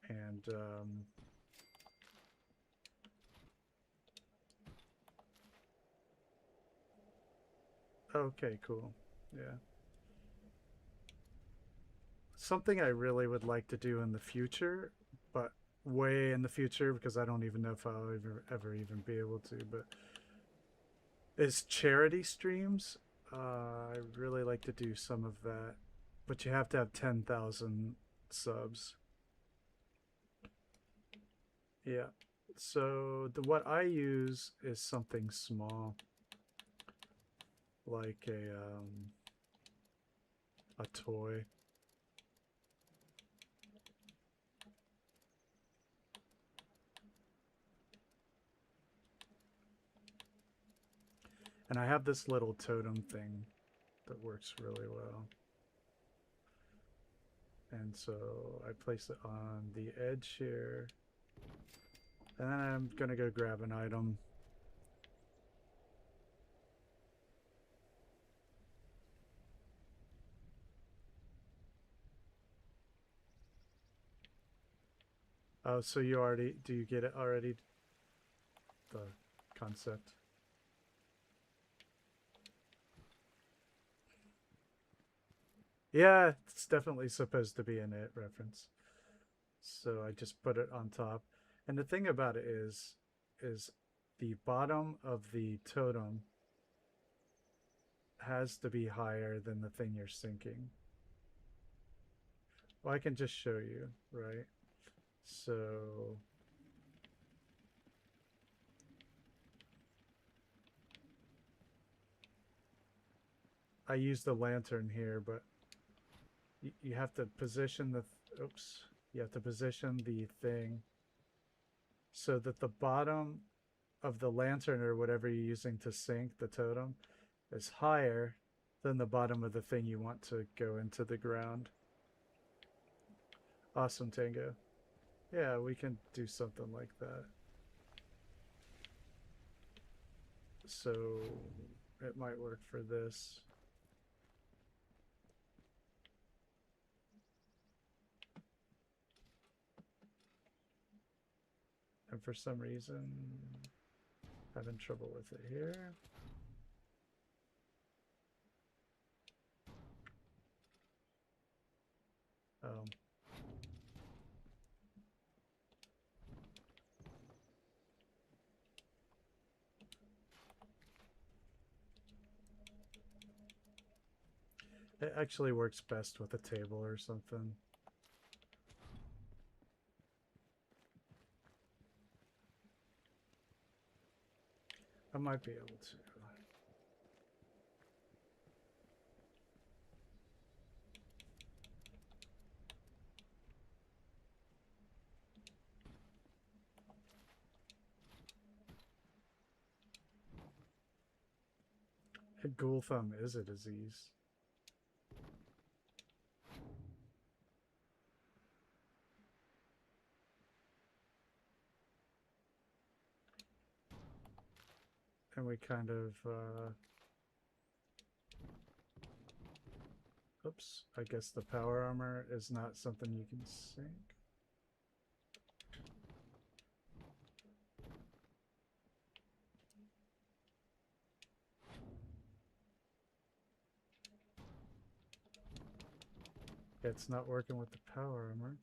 And okay, cool. Yeah. Something I really would like to do in the future, but way in the future because I don't even know if I'll ever even be able to, but is charity streams. I'd really like to do some of that, but you have to have 10,000 subs. Yeah, so what I use is something small, like a toy. And I have this little totem thing that works really well. And so I place it on the edge here. And then I'm gonna go grab an item Oh, so you already, do you get it already? The concept. Yeah, it's definitely supposed to be an It reference. So I just put it on top. And the thing about it is the bottom of the totem has to be higher than the thing you're sinking. Well, I can just show you, right? So I use the lantern here, but you have to position the, oops, you have to position the thing so that the bottom of the lantern or whatever you're using to sink the totem is higher than the bottom of the thing you want to go into the ground. Awesome, Tango. Yeah, we can do something like that. So it might work for this. And for some reason, having trouble with it here. It actually works best with a table or something. I might be able to. Ghoul thumb is a disease. And we kind of, oops, I guess the power armor is not something you can sink. It's not working with the power armor.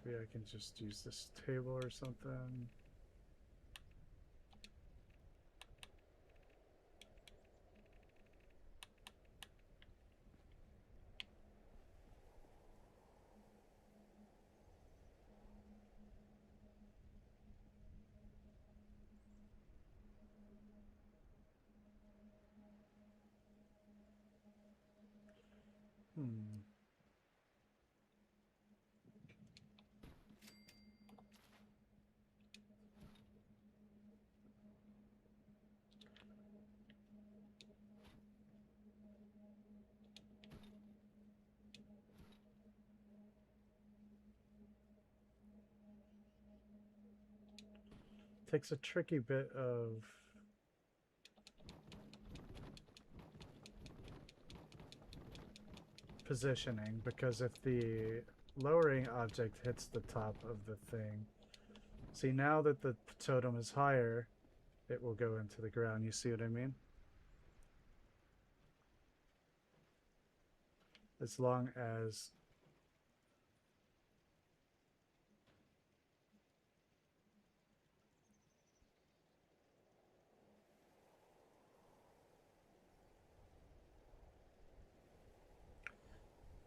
Maybe I can just use this table or something. Takes a tricky bit of positioning, because if the lowering object hits the top of the thing, see, now that the totem is higher, it will go into the ground. You see what I mean? As long as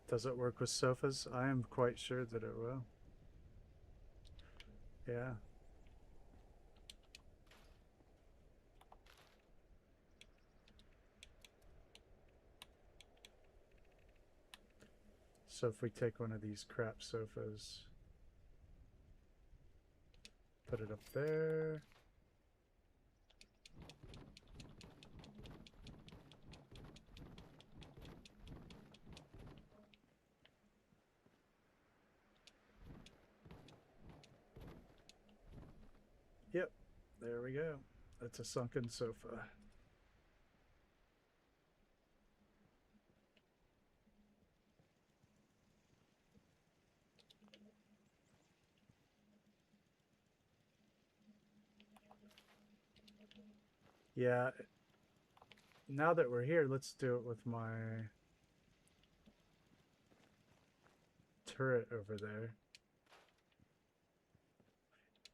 does it work with sofas? I am quite sure that it will. Yeah. So if we take one of these crap sofas, put it up there. Yep, there we go. That's a sunken sofa. Yeah, now that we're here, let's do it with my turret over there.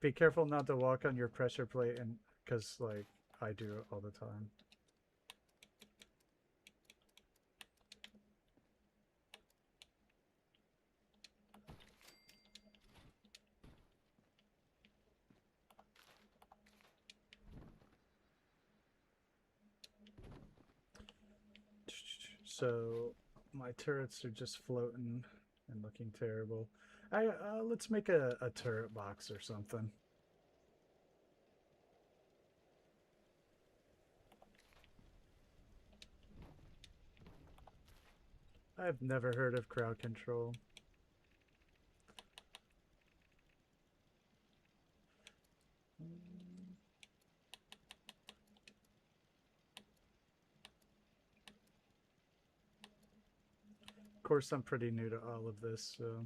Be careful not to walk on your pressure plate, and because like I do it all the time. So my turrets are just floating and looking terrible. Let's make a turret box or something. I've never heard of crowd control. Of course, I'm pretty new to all of this, so...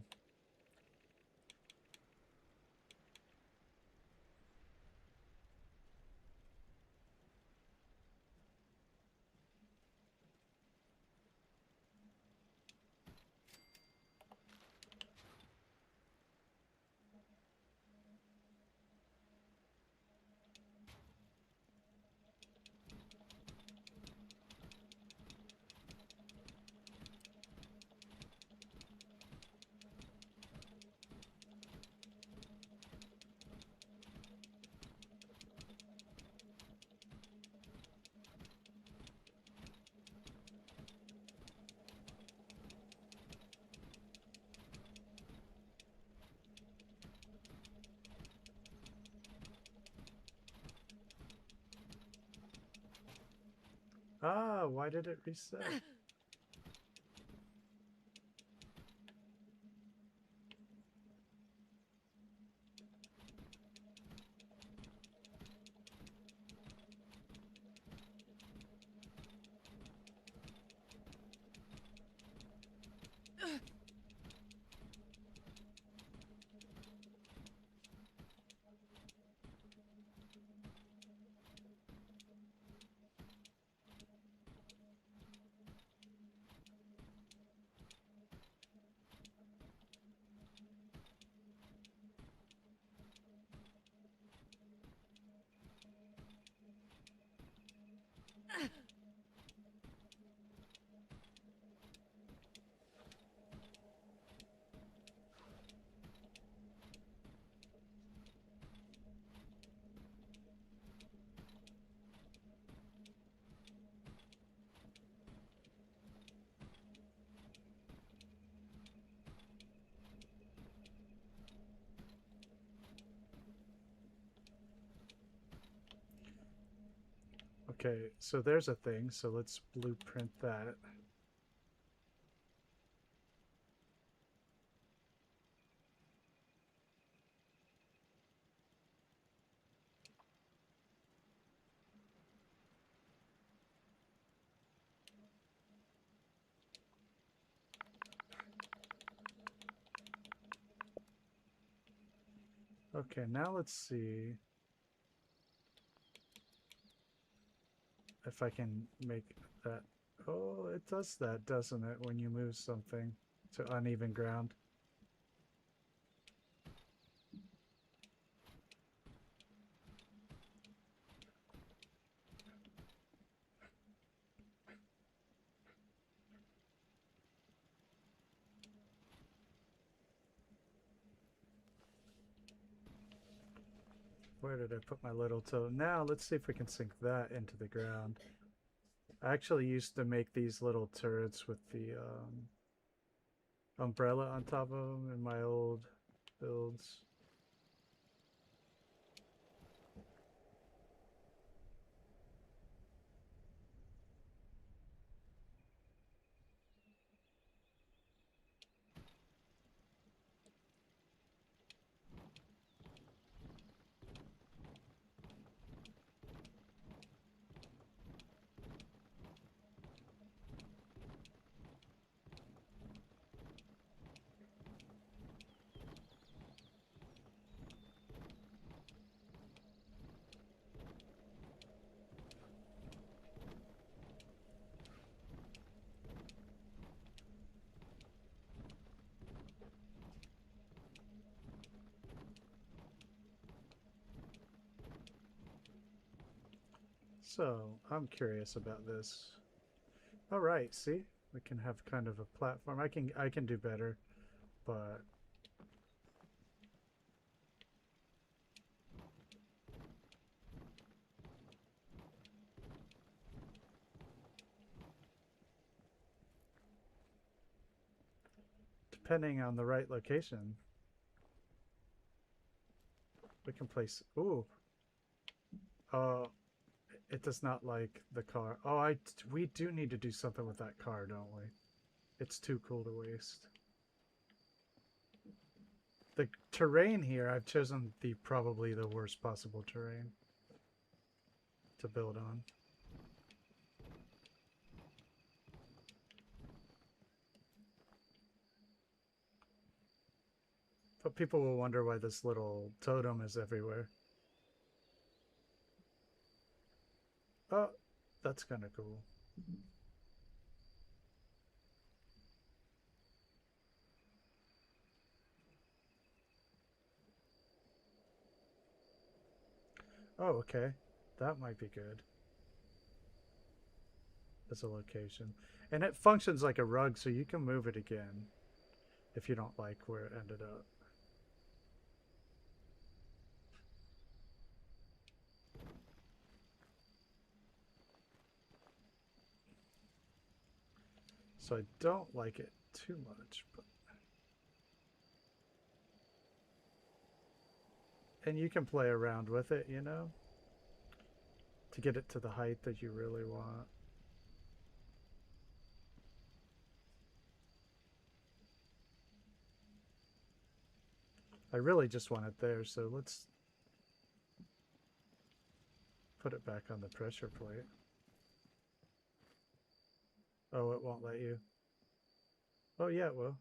Ah, why did it reset? Okay, so there's a thing, so let's blueprint that. Okay, now let's see if I can make that. Oh, it does that, doesn't it, when you move something to uneven ground? Where did I put my little toe? Now let's see if we can sink that into the ground. I actually used to make these little turrets with the umbrella on top of them in my old builds. So, I'm curious about this. All right, see? We can have kind of a platform. I can do better, but depending on the right location, we can place. Ooh. Oh, it does not like the car. Oh, we do need to do something with that car, don't we? It's too cool to waste. The terrain here, I've chosen probably the worst possible terrain to build on. But people will wonder why this little totem is everywhere. Oh, that's kind of cool. Oh, okay. That might be good as a location. And it functions like a rug, so you can move it again if you don't like where it ended up. So I don't like it too much, but... And you can play around with it, you know, to get it to the height that you really want. I really just want it there, so let's put it back on the pressure plate. Oh, it won't let you. Oh, yeah, it will.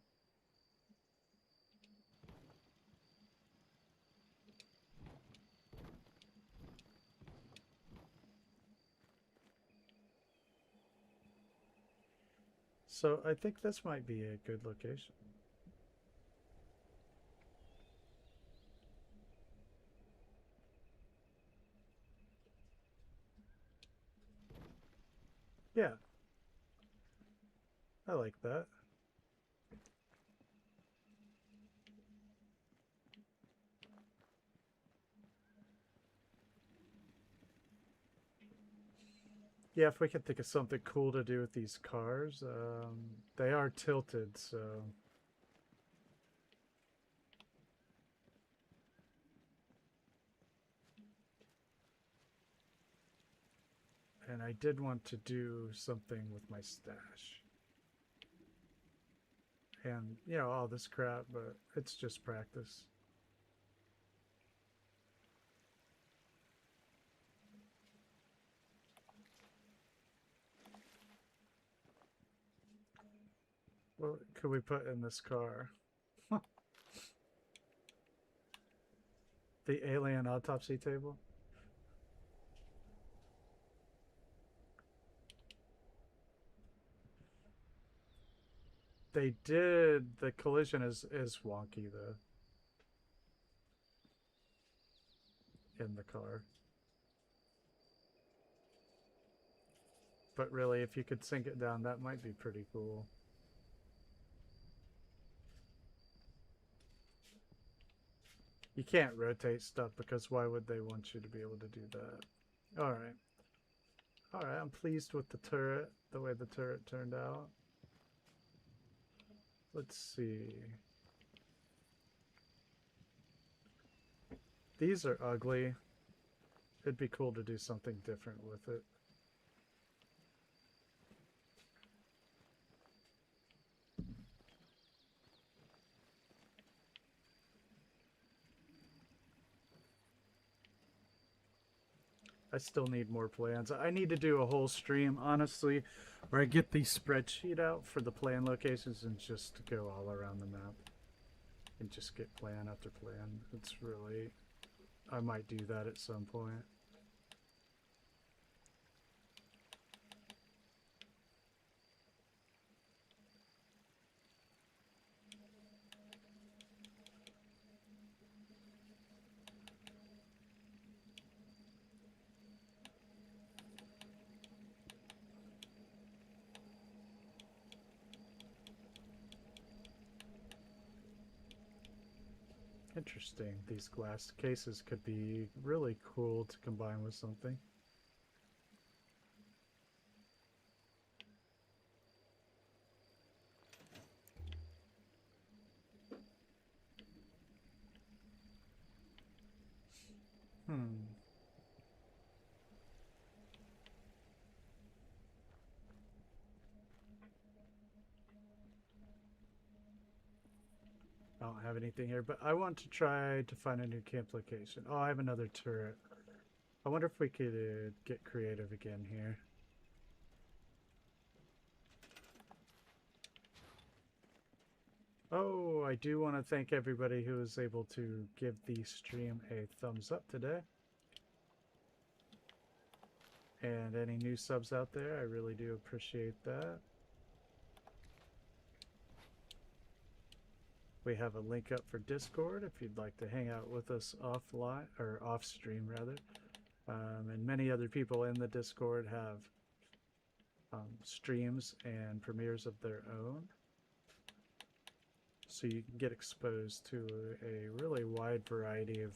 So I think this might be a good location. Yeah. I like that. Yeah, if we can think of something cool to do with these cars. They are tilted, so... And I did want to do something with my stash. And, you know, all this crap, but it's just practice. What could we put in this car? The alien autopsy table? They did. The collision is wonky, though. In the car. But really, if you could sink it down, that might be pretty cool. You can't rotate stuff because why would they want you to be able to do that? Alright. Alright, I'm pleased with the turret, the way the turret turned out. Let's see. These are ugly. It'd be cool to do something different with it. I still need more plans. I need to do a whole stream, honestly, where I get the spreadsheet out for the plan locations and just go all around the map. And just get plan after plan. It's really... I might do that at some point. Interesting. These glass cases could be really cool to combine with something. Hmm. I don't have anything here, but I want to try to find a new camp location. Oh, I have another turret. I wonder if we could get creative again here. Oh, I do want to thank everybody who was able to give the stream a thumbs up today. And any new subs out there, I really do appreciate that. We have a link up for Discord if you'd like to hang out with us offline, or off stream rather. And many other people in the Discord have streams and premieres of their own. So you can get exposed to a really wide variety of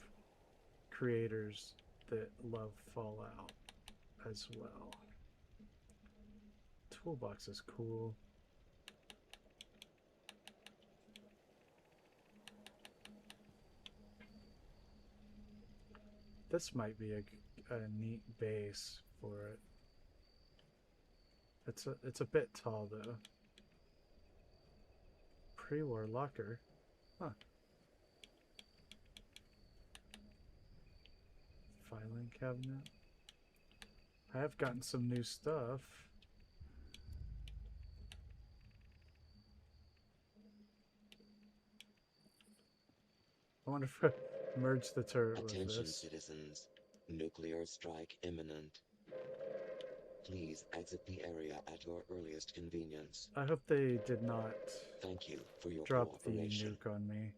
creators that love Fallout as well. Toolbox is cool. This might be a neat base for it. It's a bit tall though. Pre-war locker. Huh. Filing cabinet. I have gotten some new stuff. I wonder if I merge the turret with Attention, this. citizens. Nuclear strike imminent. Please exit the area at your earliest convenience. I hope they did not Thank you for your drop the cooperation. nuke on me.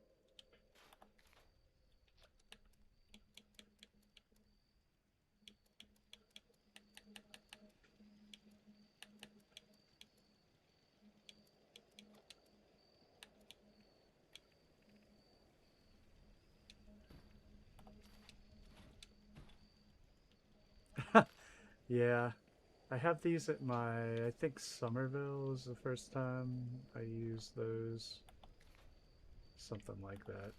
Yeah, I have these at my, I think Somerville was the first time I used those. Something like that.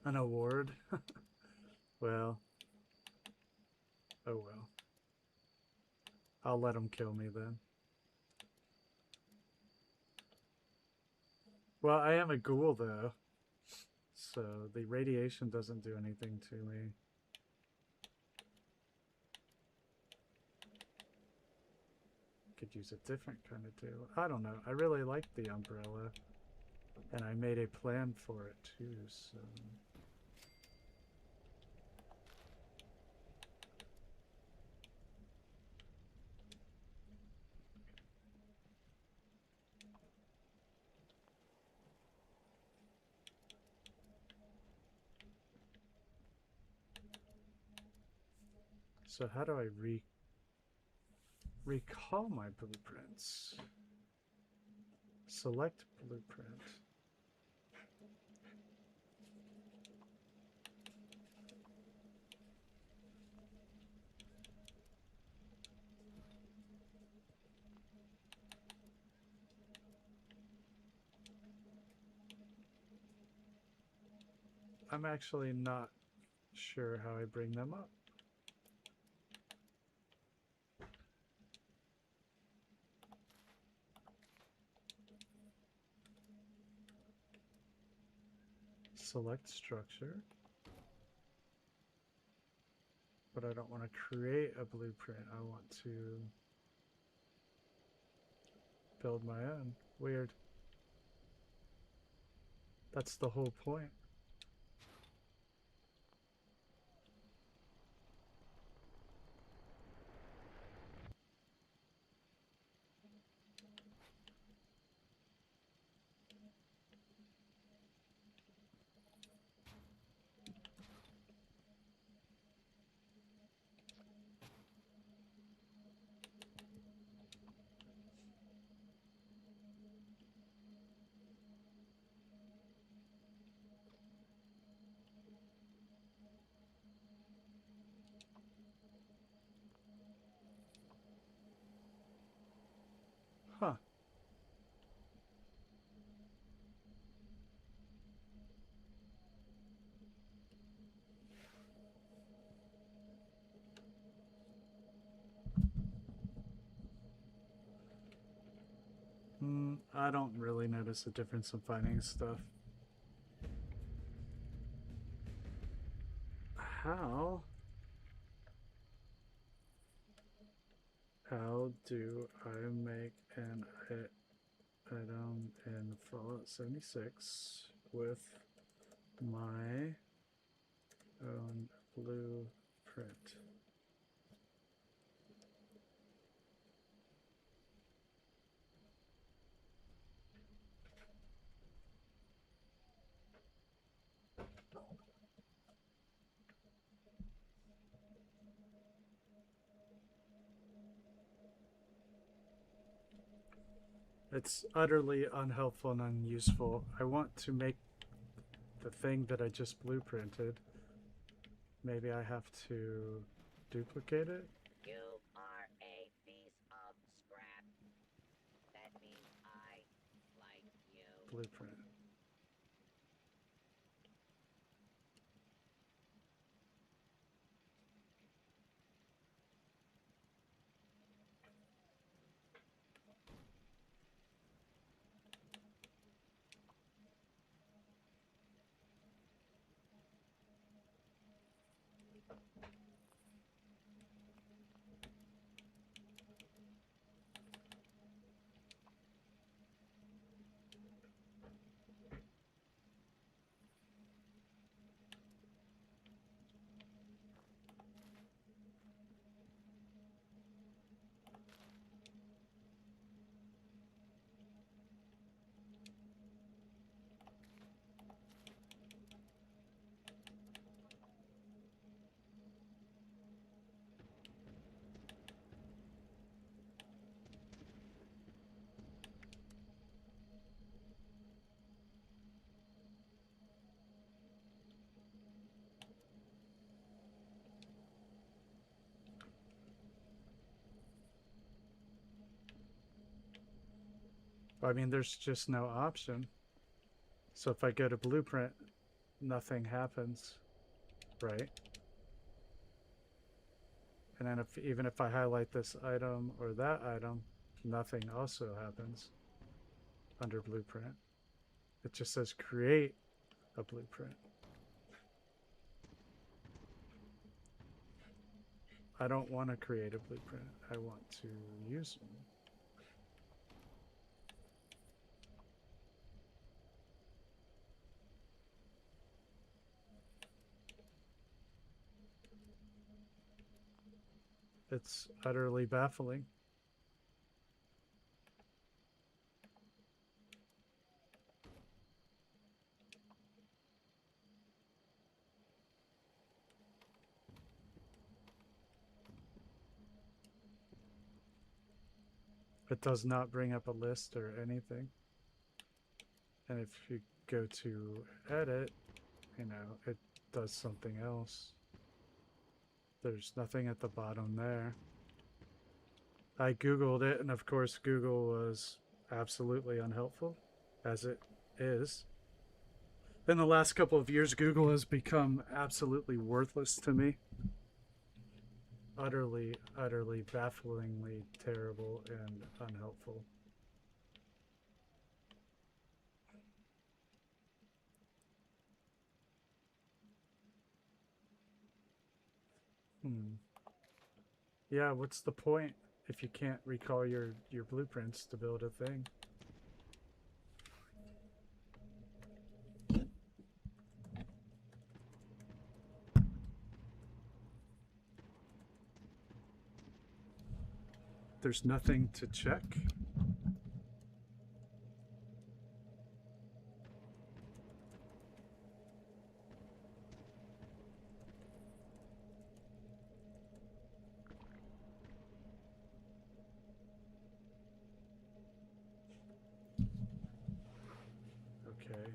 An award? Well. Oh well. I'll let them kill me then. Well, I am a ghoul though. So the radiation doesn't do anything to me. Could use a different kind of tool. I don't know. I really like the umbrella. And I made a plan for it too, so... So how do I recall my blueprints? Select blueprint. I'm actually not sure how I bring them up. Select structure. But I don't want to create a blueprint. I want to build my own. Weird. That's the whole point. I don't really notice a difference in finding stuff. How do I make an item in Fallout 76 with my own blueprint? It's utterly unhelpful and unuseful. I want to make the thing that I just blueprinted. Maybe I have to duplicate it? You are a piece of scrap. That means I like you. Blueprint. I mean, there's just no option. So if I go to blueprint, nothing happens, right? And then even if I highlight this item or that item, nothing also happens under blueprint. It just says create a blueprint. I don't want to create a blueprint. I want to use one. It's utterly baffling. It does not bring up a list or anything. And if you go to edit, you know, it does something else. There's nothing at the bottom there. I Googled it, and of course Google was absolutely unhelpful, as it is. In the last couple of years, Google has become absolutely worthless to me. Utterly, utterly, bafflingly terrible and unhelpful. Yeah, what's the point if you can't recall your blueprints to build a thing? There's nothing to check. Okay.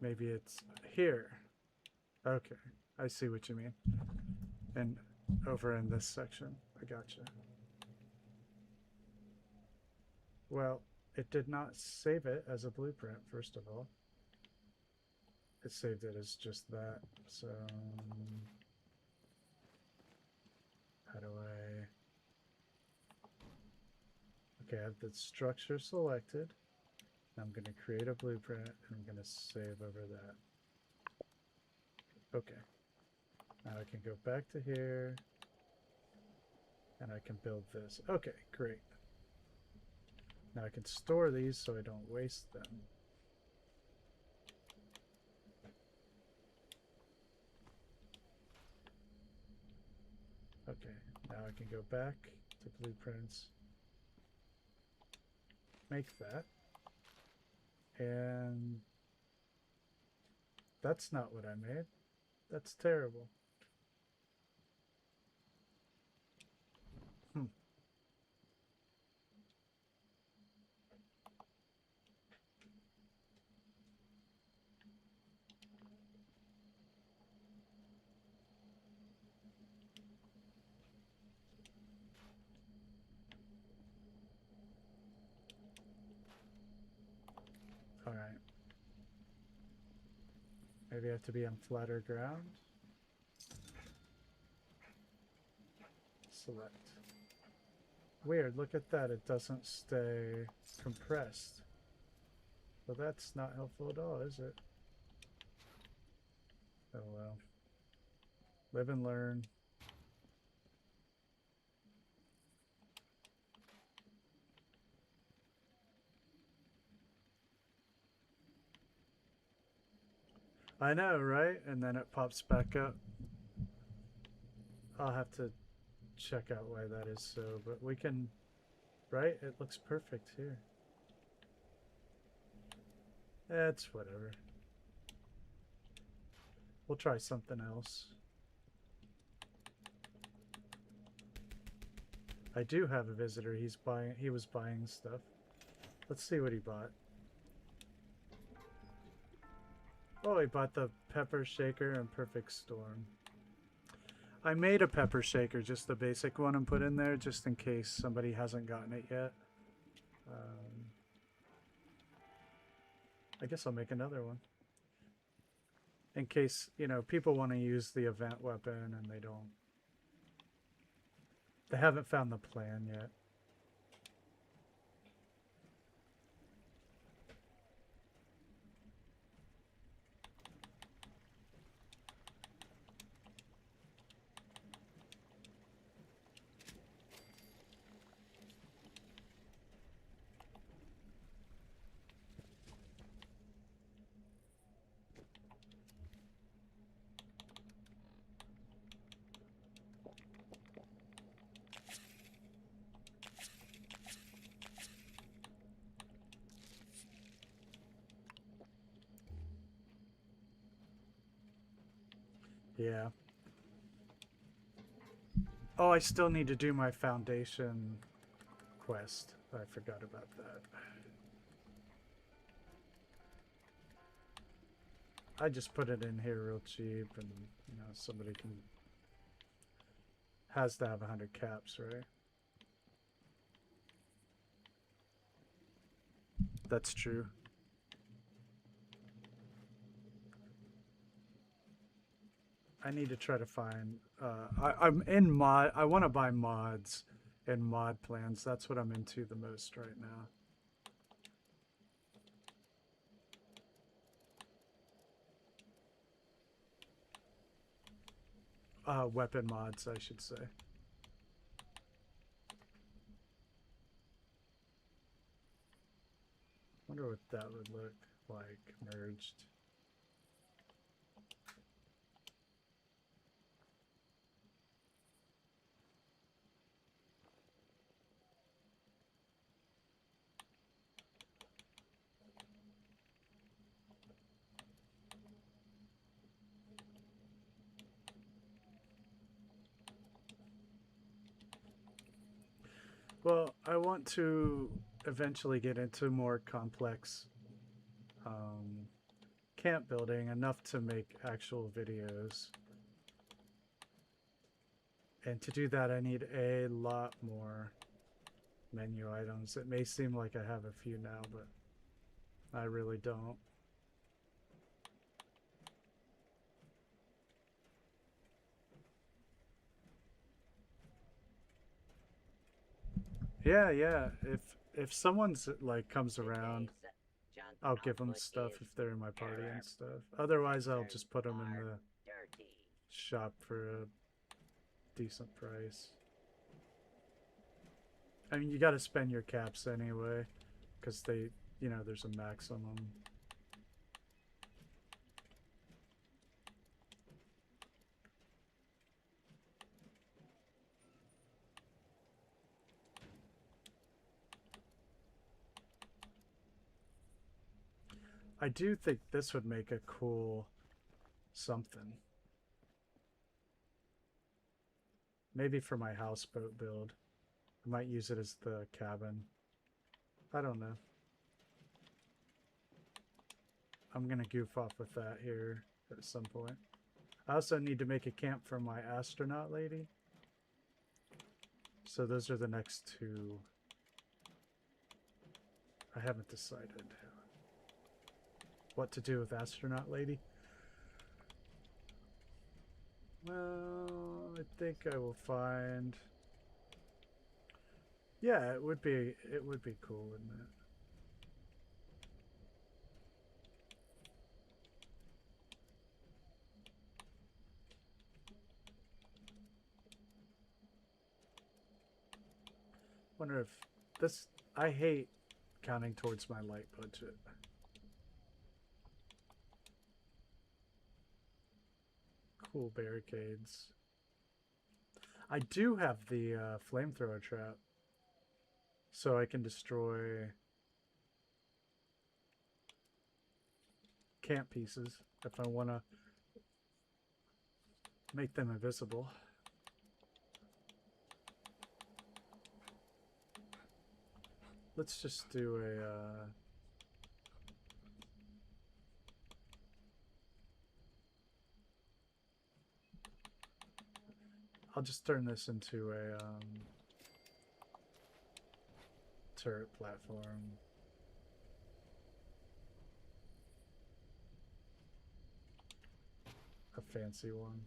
Maybe it's here. Okay, I see what you mean. And over in this section, I gotcha. Well, it did not save it as a blueprint, first of all. it saved it as just that. So how do I? Okay, I have the structure selected. I'm going to create a blueprint and I'm going to save over that. Okay. Now I can go back to here and I can build this. Okay, great. Now I can store these so I don't waste them. Okay, now I can go back to blueprints, make that, and that's not what I made. That's terrible. All right. Maybe I have to be on flatter ground. Select. Weird, look at that. It doesn't stay compressed. Well, that's not helpful at all, is it? Oh well. Live and learn. I know, right? And then it pops back up. I'll have to check out why that is so, but we can, right? It looks perfect here. It's whatever. We'll try something else. I do have a visitor. He was buying stuff. Let's see what he bought. Oh, he bought the pepper shaker and perfect storm. I made a pepper shaker, just the basic one, and put in there just in case somebody hasn't gotten it yet. I guess I'll make another one. In case, you know, people want to use the event weapon and they haven't found the plan yet. Yeah. Oh, I still need to do my foundation quest. I forgot about that. I just put it in here real cheap and, you know, somebody has to have 100 caps, right? That's true. I need to try to find. I'm in mod. I want to buy mods and mod plans. That's what I'm into the most right now. Weapon mods, I should say. Wonder what that would look like merged. Well, I want to eventually get into more complex camp building, enough to make actual videos. And to do that, I need a lot more menu items. It may seem like I have a few now, but I really don't. Yeah, yeah. If someone's like comes around, Today's junk I'll give them output stuff is if they're in my party and error. stuff. Otherwise, I'll Sensors just put them in are the dirty. shop for a decent price. I mean, you got to spend your caps anyway, because they, you know, there's a maximum. I do think this would make a cool something. Maybe for my houseboat build. I might use it as the cabin. I don't know. I'm gonna goof off with that here at some point. I also need to make a camp for my astronaut lady. So those are the next two. I haven't decided what to do with astronaut lady. Well, I think I will find. Yeah, it would be cool, wouldn't it? Wonder if this. I hate counting towards my light budget. Cool barricades. I do have the flamethrower trap, so I can destroy camp pieces if I want to make them invisible. Let's just do a I'll just turn this into a turret platform. A fancy one.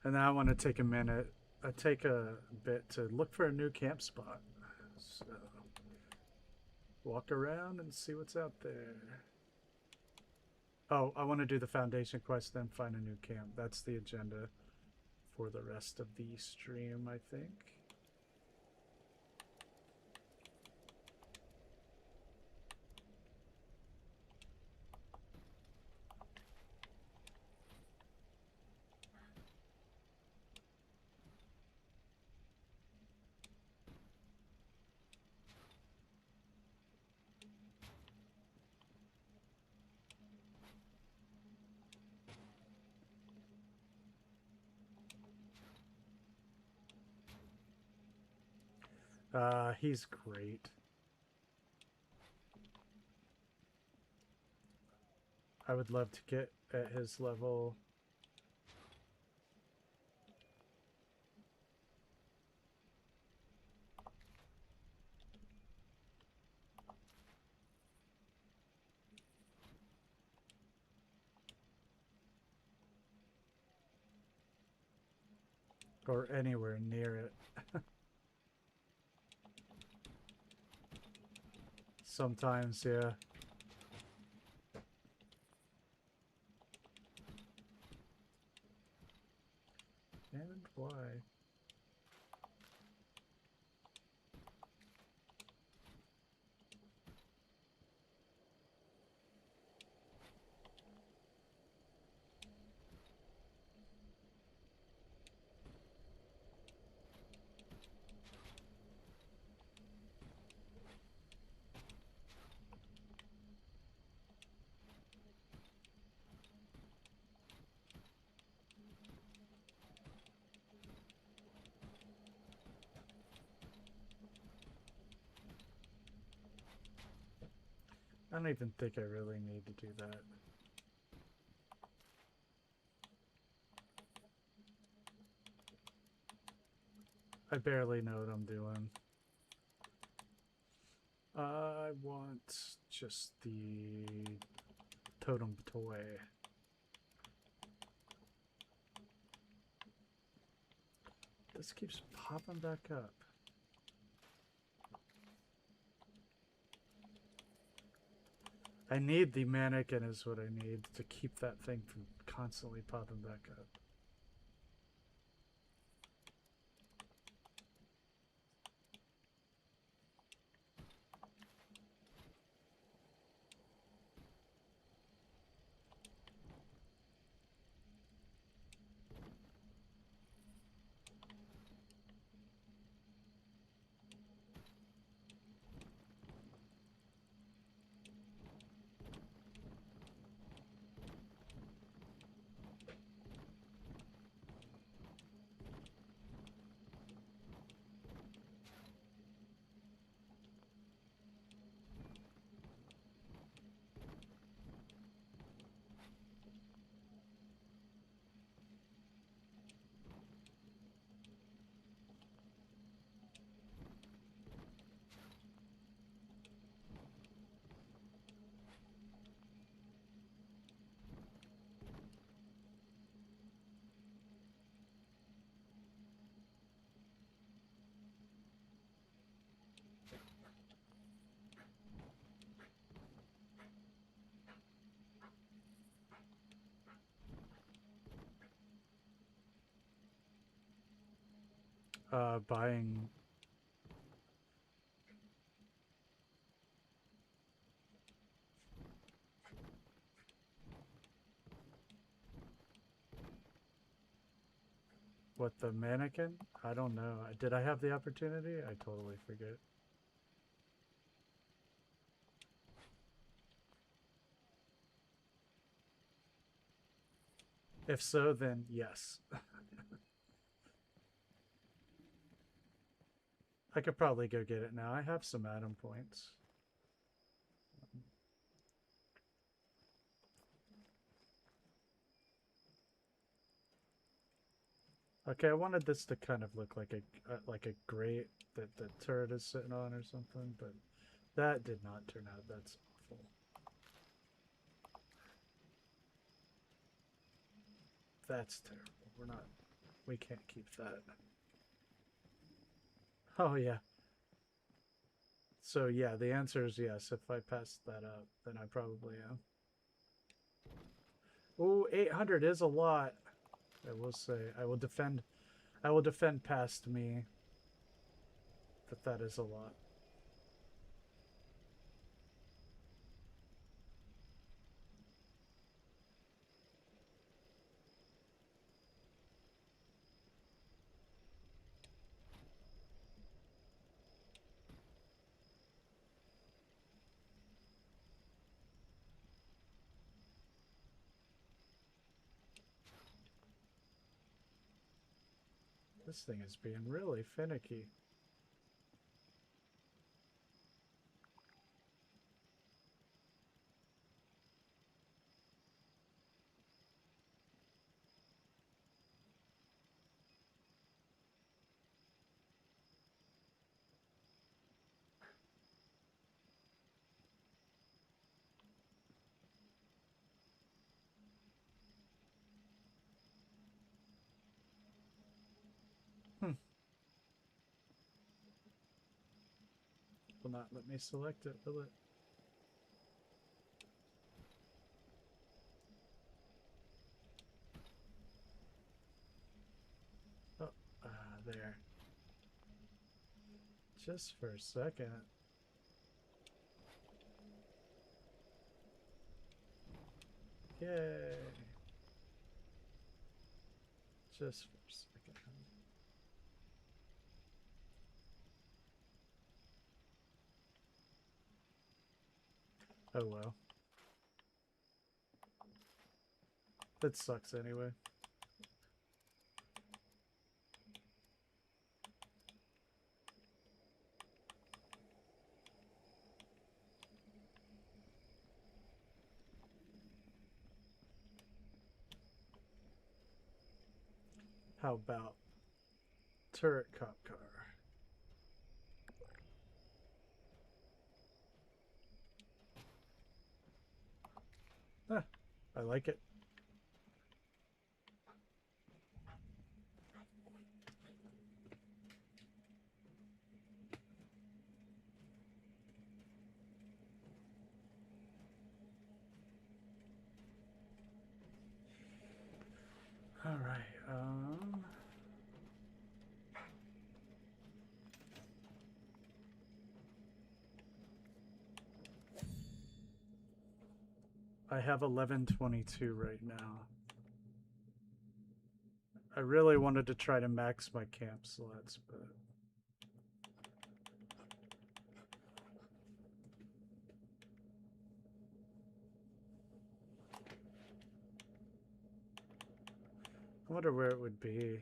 And now I want to take a minute, take a bit to look for a new camp spot. So, walk around and see what's out there. Oh, I want to do the foundation quest, then find a new camp. That's the agenda for the rest of the stream, I think. He's great. I would love to get at his level. Or anywhere near it. Sometimes, yeah. And why? I don't even think I really need to do that. I barely know what I'm doing. I want just the totem toy. This keeps popping back up. I need the mannequin is what I need to keep that thing from constantly popping back up. Buying what, the mannequin? I don't know. Did I have the opportunity? I totally forget. If so, then yes. I could probably go get it now. I have some Atom points. Okay, I wanted this to kind of look like a grate that the turret is sitting on or something, but that did not turn out. That's awful. That's terrible. We can't keep that. Oh yeah. So yeah, the answer is yes. If I pass that up, then I probably am. Ooh, 800 is a lot. I will say, I will defend past me that is a lot. This thing is being really finicky. Will not let me select it, will it? Oh, there. Just for a second. Yay. Just for a second. Oh well. That sucks anyway. How about turret cop car. Ah, I like it. All right. I have 1122 right now. I really wanted to try to max my camp slots, but I wonder where it would be.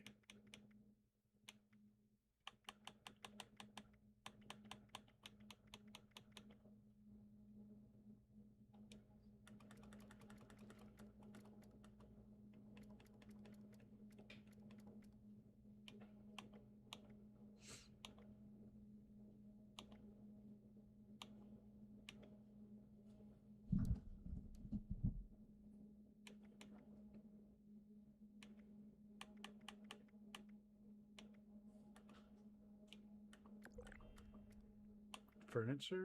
Furniture?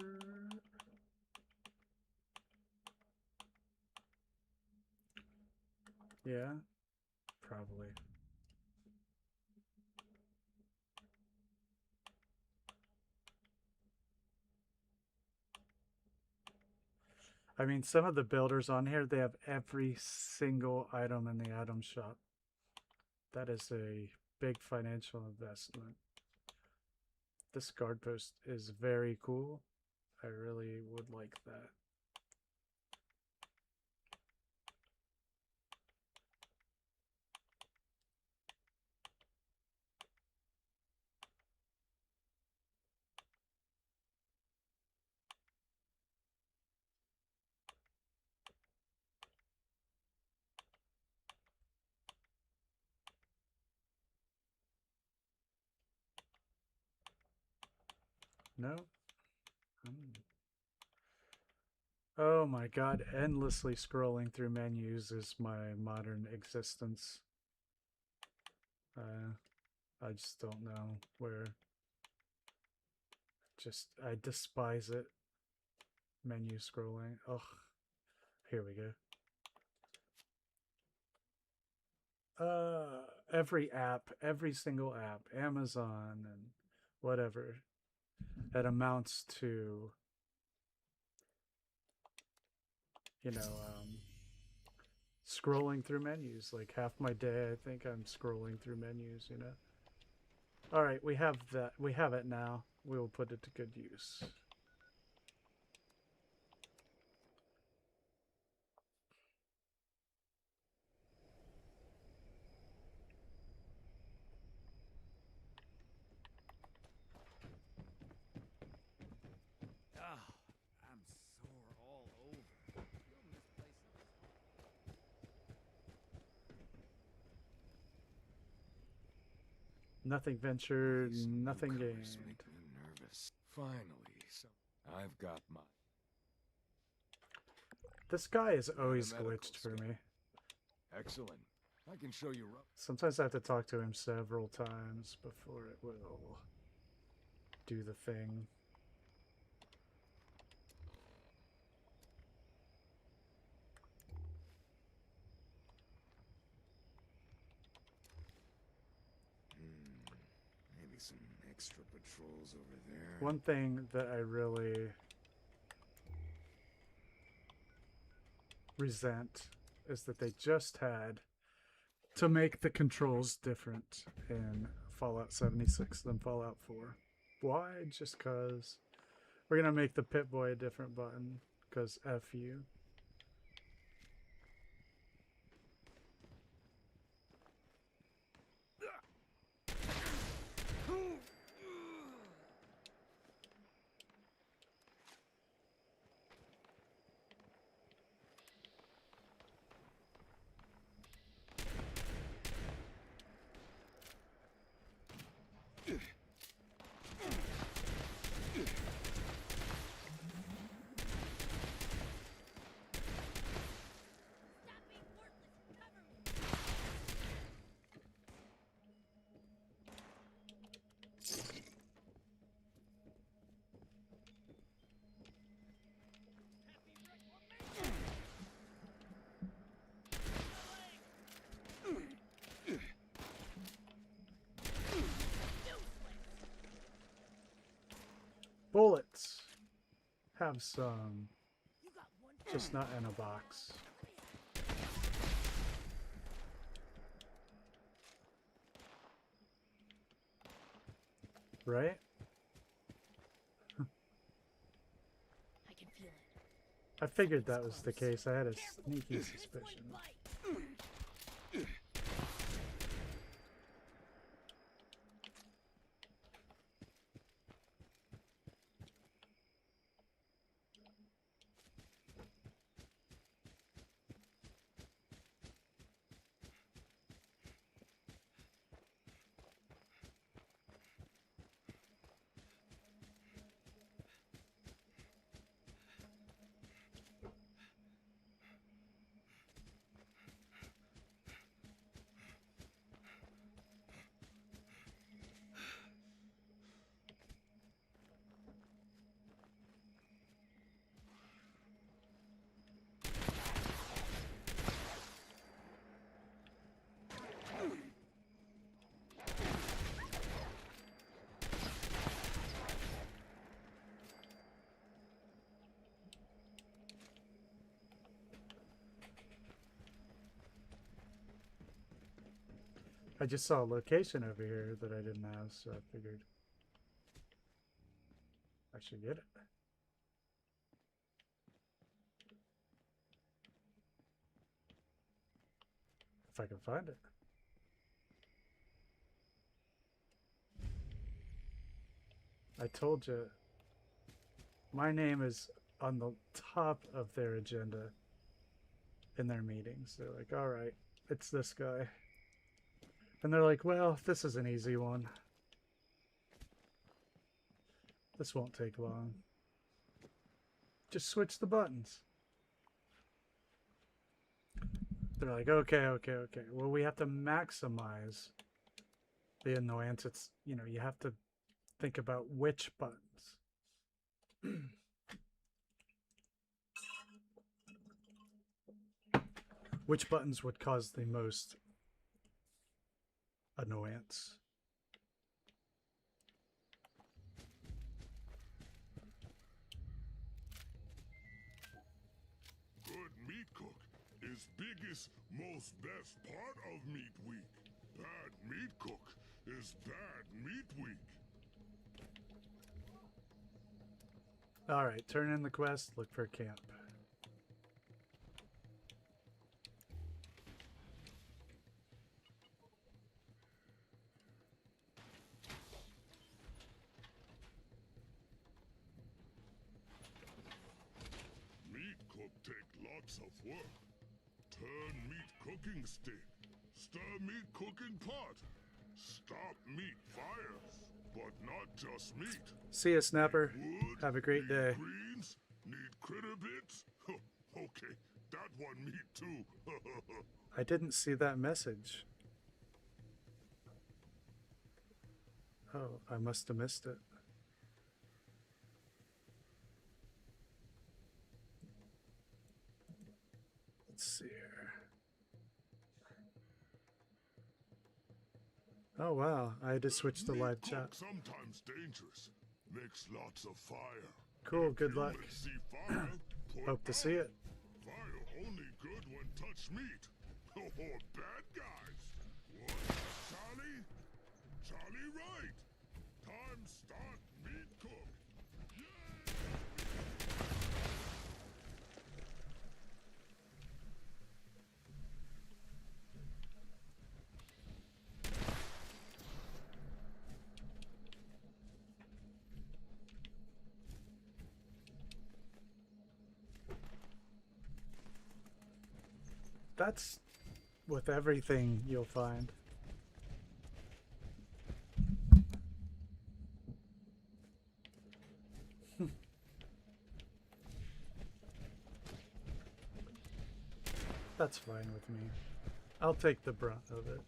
Yeah, probably. I mean, some of the builders on here, they have every single item in the item shop. That is a big financial investment. This guard post is very cool. I really would like that. No? Oh my god, endlessly scrolling through menus is my modern existence. I just don't know where. I despise it. Menu scrolling. Ugh. Here we go. Every app, every single app, Amazon and whatever, that amounts to, you know, scrolling through menus. Like half my day, I think I'm scrolling through menus, you know. All right, we have that. We have it now. We will put it to good use. Oh, I'm sore all over. Feel misplaced. Nothing ventured, These nothing newcomers gained. make me nervous. Finally, so I've got my. This guy is You had a always medical glitched for scan. me. Excellent. I can show you. Sometimes I have to talk to him several times before it will do the thing. Maybe some extra patrols over there. One thing that I really resent is that they just had to make the controls different in Fallout 76 than Fallout 4. Why? Just because we're going to make the Pip-Boy a different button, because F you. have some, just not in a box. Right? I can feel it. I figured that was the case. I had a sneaky suspicion. I just saw a location over here that I didn't have, so I figured I should get it. If I can find it. I told you, my name is on the top of their agenda in their meetings. They're like, all right, it's this guy. And they're like, well, this is an easy one. This won't take long. Just switch the buttons. They're like, okay. Well, we have to maximize the annoyance. It's, you know, you have to think about which buttons. Which buttons would cause the most annoyance? Good meat cook is biggest, most best part of meat week. Bad meat cook is bad meat week. Alright, turn in the quest, look for a camp. Meat cook take lots of work. Turn meat cooking stick. Stir meat cooking pot. Stop meat fires. But not just meat. See ya, Snapper. Wood, Have a great need day. Greens, need critter bits. Okay, that one meat too. I didn't see that message. Oh, I must have missed it. Let's see here. Oh wow, I had to switch to live Meat chat. cook sometimes dangerous. Makes lots of fire. Cool, If good luck. humans see fire, put Hope to out. see it. Fire only good when touch meat. Oh, bad guys. What? Charlie? Charlie right. Time start meat cook. That's with everything you'll find. That's fine with me. I'll take the brunt of it.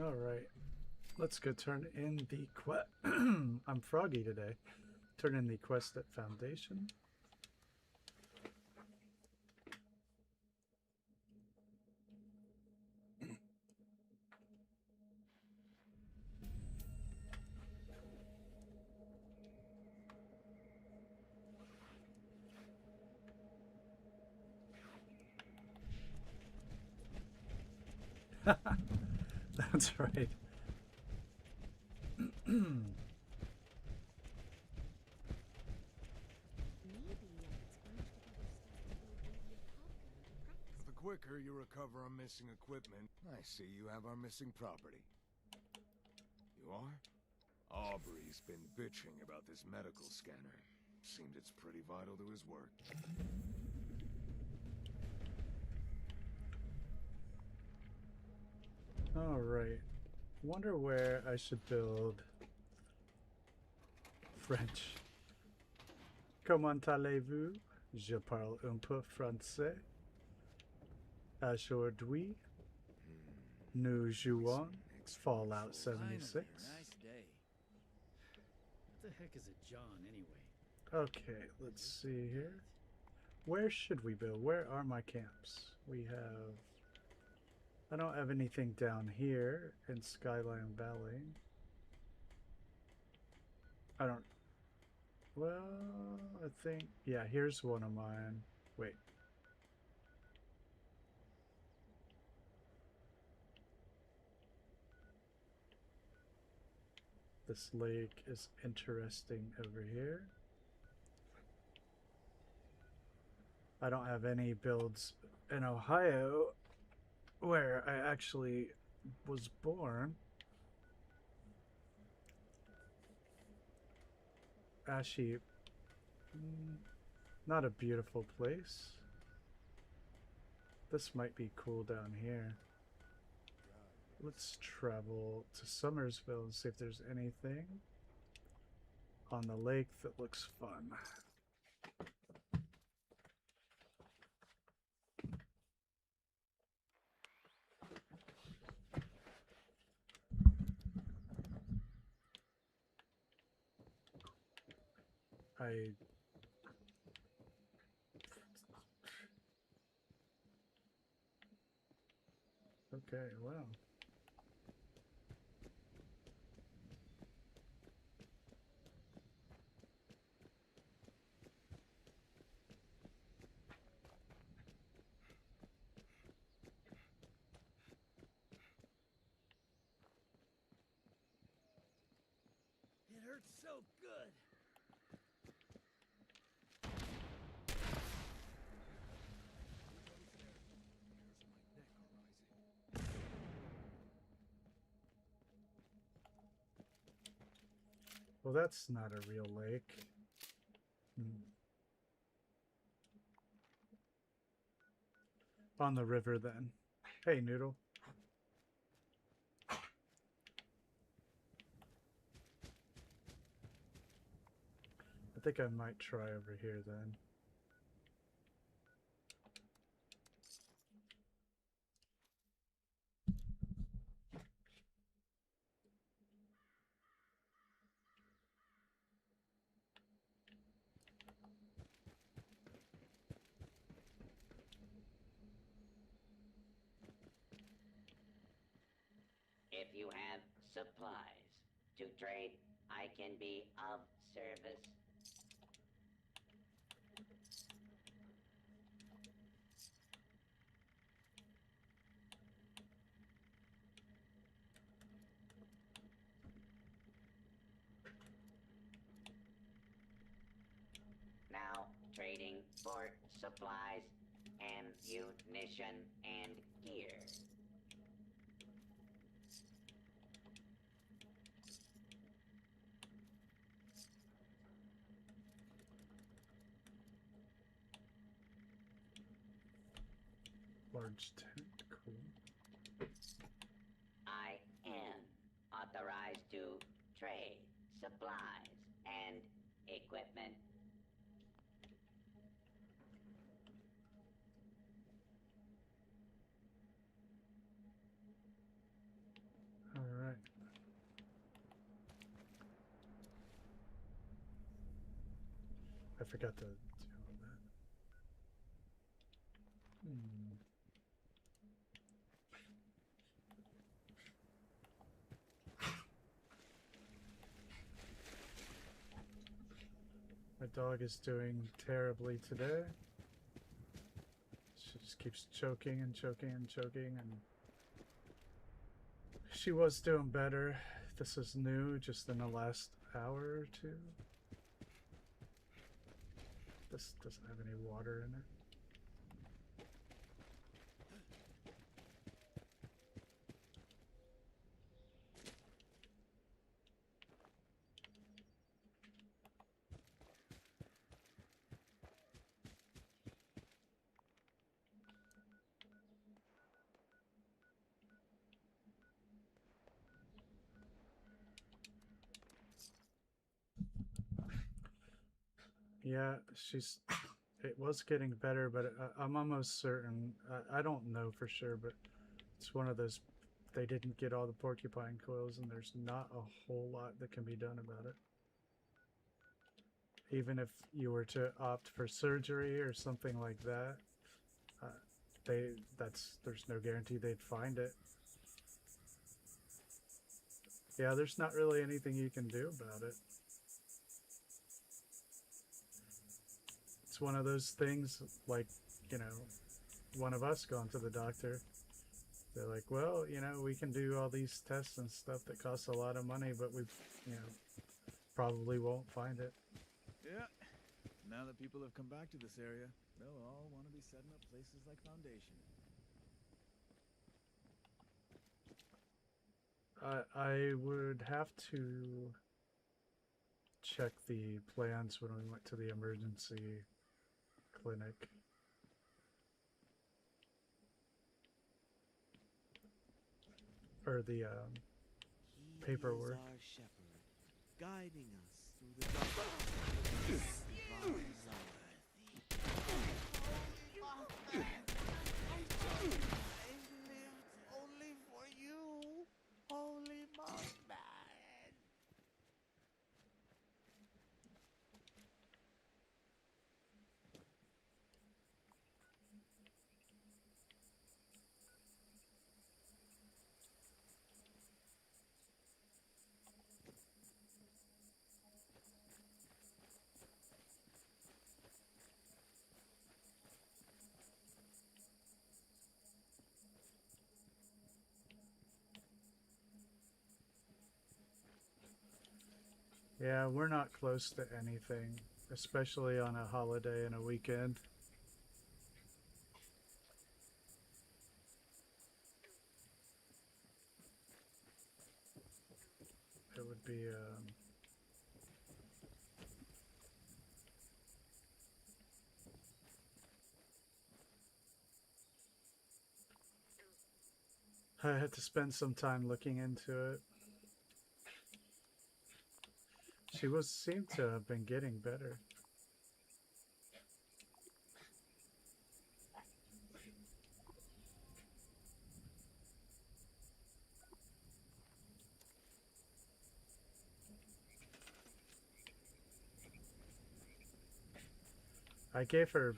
All right, let's go turn in the quest. I'm froggy today. Turn in the quest at Foundation. That's right. The quicker you recover our missing equipment, I see you have our missing property. You are? Aubrey's been bitching about this medical scanner. Seems it's pretty vital to his work. Alright. Wonder where I should build French. Comment allez-vous? Je parle un peu français. Aujourd'hui, nous jouons Fallout 76. Finally, a nice day. What the heck is a John anyway? Okay, let's see here. Where should we build? Where are my camps? We have... I don't have anything down here in Skyline Valley. I don't... Well, I think... Yeah, here's one of mine. Wait. This lake is interesting over here. I don't have any builds in Ohio where I actually was born. Actually, not a beautiful place. This might be cool down here. Let's travel to Summersville and see if there's anything on the lake that looks fun. Okay, wow. It hurts so good. Well, that's not a real lake. On the river, then. Hey, Noodle. I think I might try over here, then. If you have supplies to trade, I can be of service. Now, trading for supplies, ammunition, and gear. Large tent, cool. I am authorized to trade supplies and equipment. I forgot to do all that. My dog is doing terribly today. She just keeps choking and choking and choking, and she was doing better. This is new, just in the last hour or two. This doesn't have any water in it. Yeah, it was getting better, but I'm almost certain, I don't know for sure, but it's one of those, they didn't get all the porcupine coils, and there's not a whole lot that can be done about it. Even if you were to opt for surgery or something like that, there's no guarantee they'd find it. Yeah, there's not really anything you can do about it. It's one of those things, like, you know, one of us going to the doctor. They're like, well, you know, we can do all these tests and stuff that cost a lot of money, but we, you know, probably won't find it. Yeah. Now that people have come back to this area, they'll all want to be setting up places like Foundation. I would have to check the plans when we went to the emergency clinic. Or the paperwork. He is our shepherd, guiding us through the darkness. I lived only for you, holy mothman. Yeah, we're not close to anything, especially on a holiday and a weekend. It would be, I had to spend some time looking into it. She seemed to have been getting better. I gave her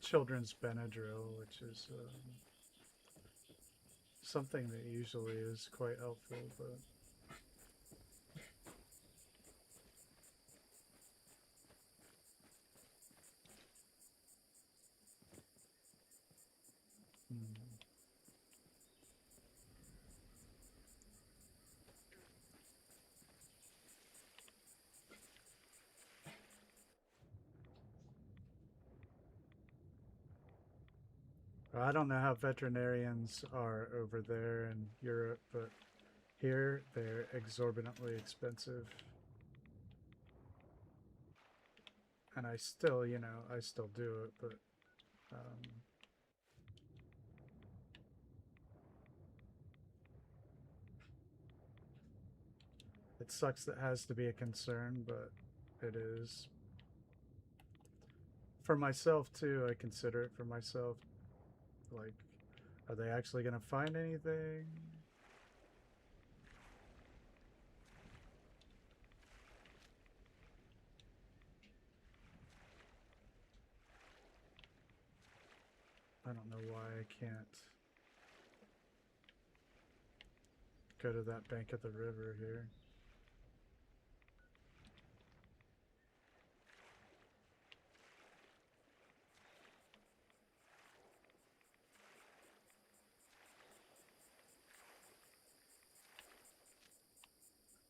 children's Benadryl, which is something that usually is quite helpful, but I don't know how veterinarians are over there in Europe, but here they're exorbitantly expensive. And I still, you know, I still do it, but it sucks that it has to be a concern, but it is. For myself too, I consider it for myself. Like, are they actually going to find anything? I don't know why I can't go to that bank of the river here.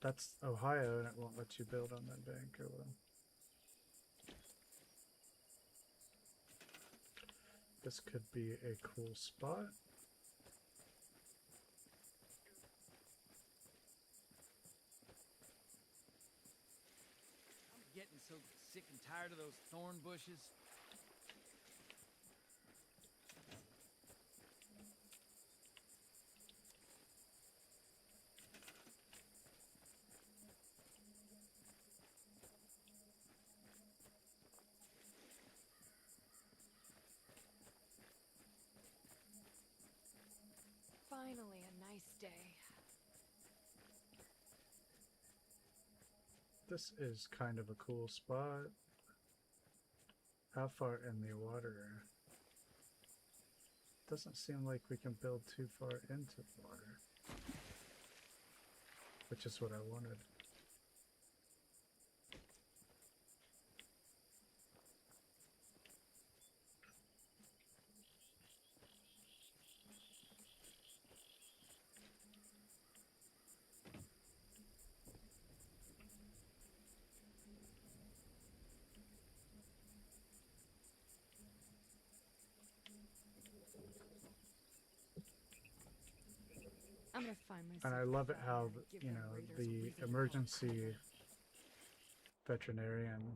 That's Ohio and it won't let you build on that bank, or well. This could be a cool spot. I'm getting so sick and tired of those thorn bushes. Finally, a nice day. This is kind of a cool spot. How far in the water? Doesn't seem like we can build too far into the water, which is what I wanted. I'm gonna find myself. And I love it how, give you them know, raiders a the reason to emergency veterinarian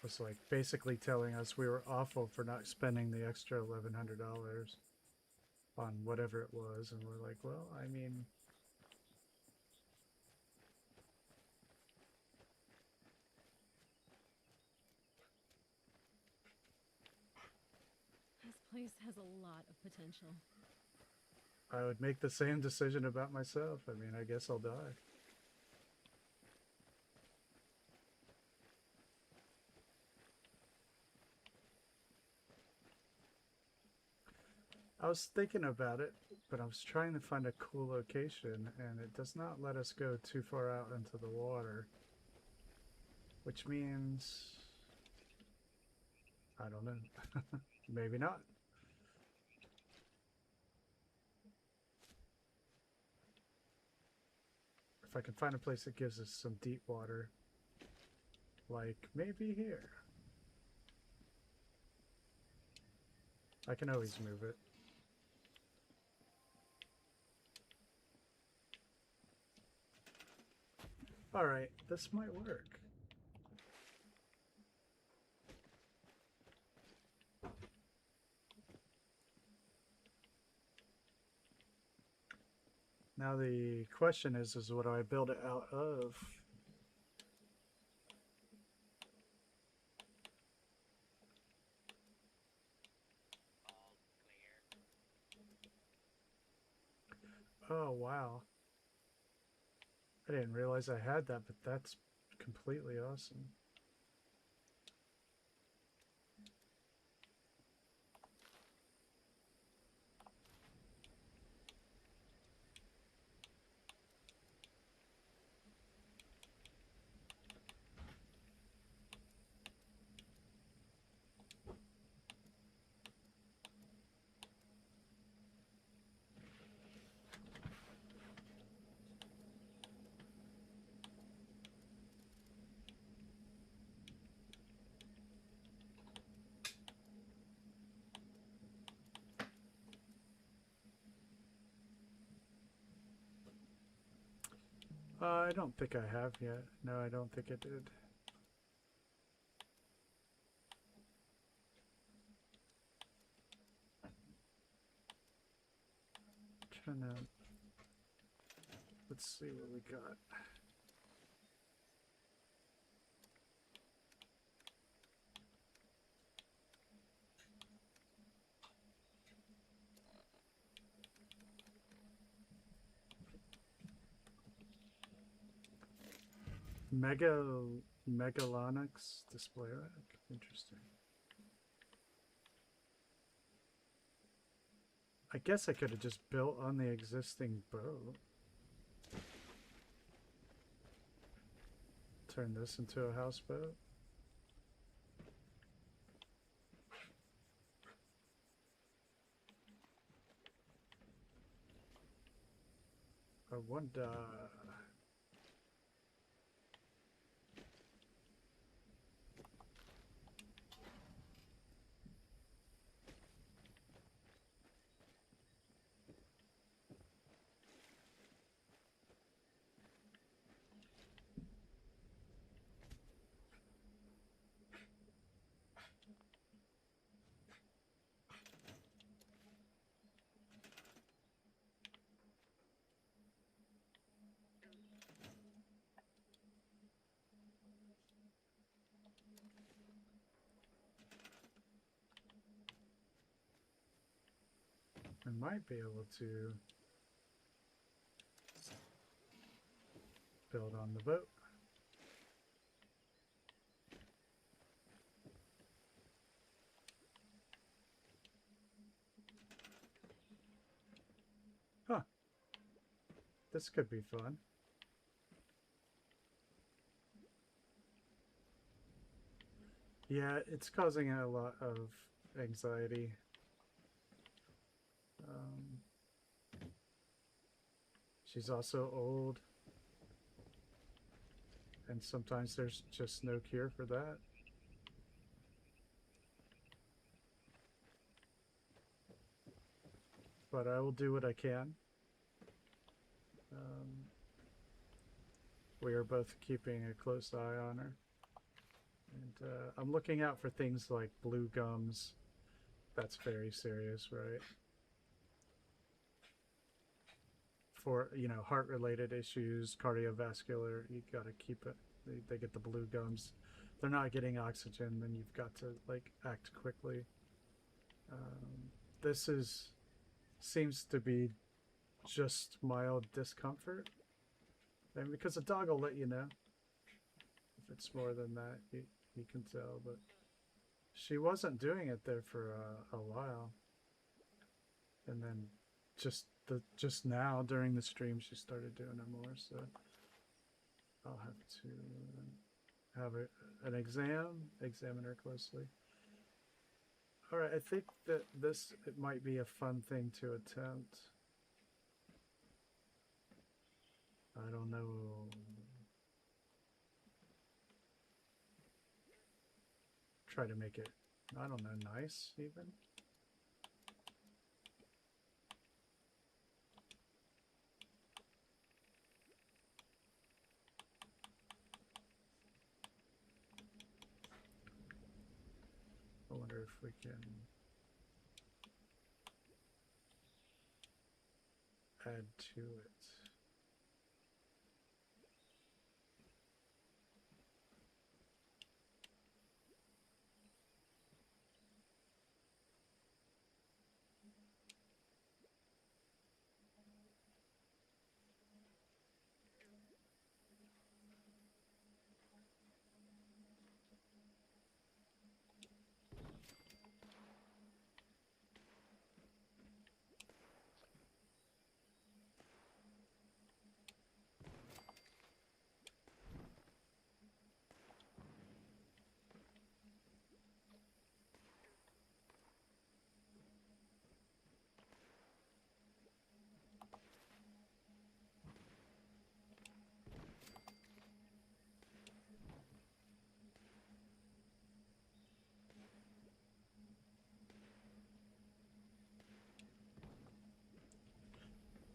was like basically telling us we were awful for not spending the extra $1,100 on whatever it was, and we're like, well, I mean, This place has a lot of potential. I would make the same decision about myself. I mean, I guess I'll die. I was thinking about it, but I was trying to find a cool location, and it does not let us go too far out into the water. Which means... I don't know. Maybe not. If I can find a place that gives us some deep water, like maybe here. I can always move it. Alright, this might work. Now the question is what do I build it out of? Oh, wow. I didn't realize I had that, but that's completely awesome. I don't think I have yet. No, I don't think I did. Trying to... Let's see what we got. Megalonyx display rack. Interesting. I guess I could have just built on the existing boat. Turn this into a houseboat. I wonder. I might be able to build on the boat. Huh. This could be fun. Yeah, it's causing a lot of anxiety. She's also old, and sometimes there's just no cure for that. But I will do what I can. We are both keeping a close eye on her. And I'm looking out for things like blue gums. That's very serious, right? For, you know, heart-related issues, cardiovascular, you gotta keep it. They get the blue gums. If they're not getting oxygen, then you've got to, like, act quickly. This seems to be just mild discomfort. And because a dog will let you know. If it's more than that, you can tell. But she wasn't doing it there for a while. And then just now during the stream she started doing it more, so I'll have to have an examine her closely. Alright, I think that it might be a fun thing to attempt. I don't know. Try to make it, I don't know, nice even. I wonder if we can add to it.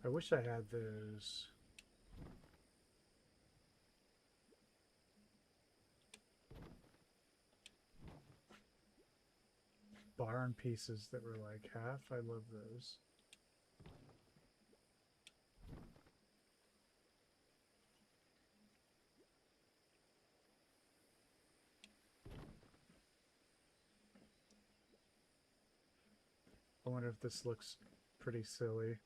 I wish I had those barn pieces that were like half. I love those. I wonder if this looks pretty silly.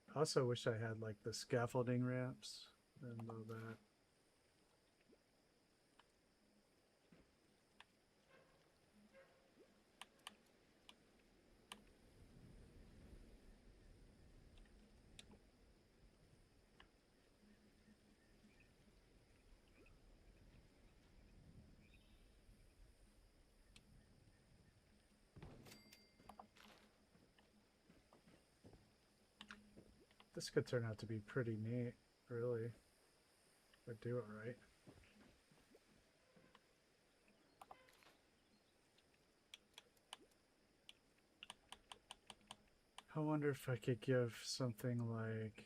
I also wish I had like the scaffolding ramps And low that. This could turn out to be pretty neat, really, if I do it right. I wonder if I could give something like...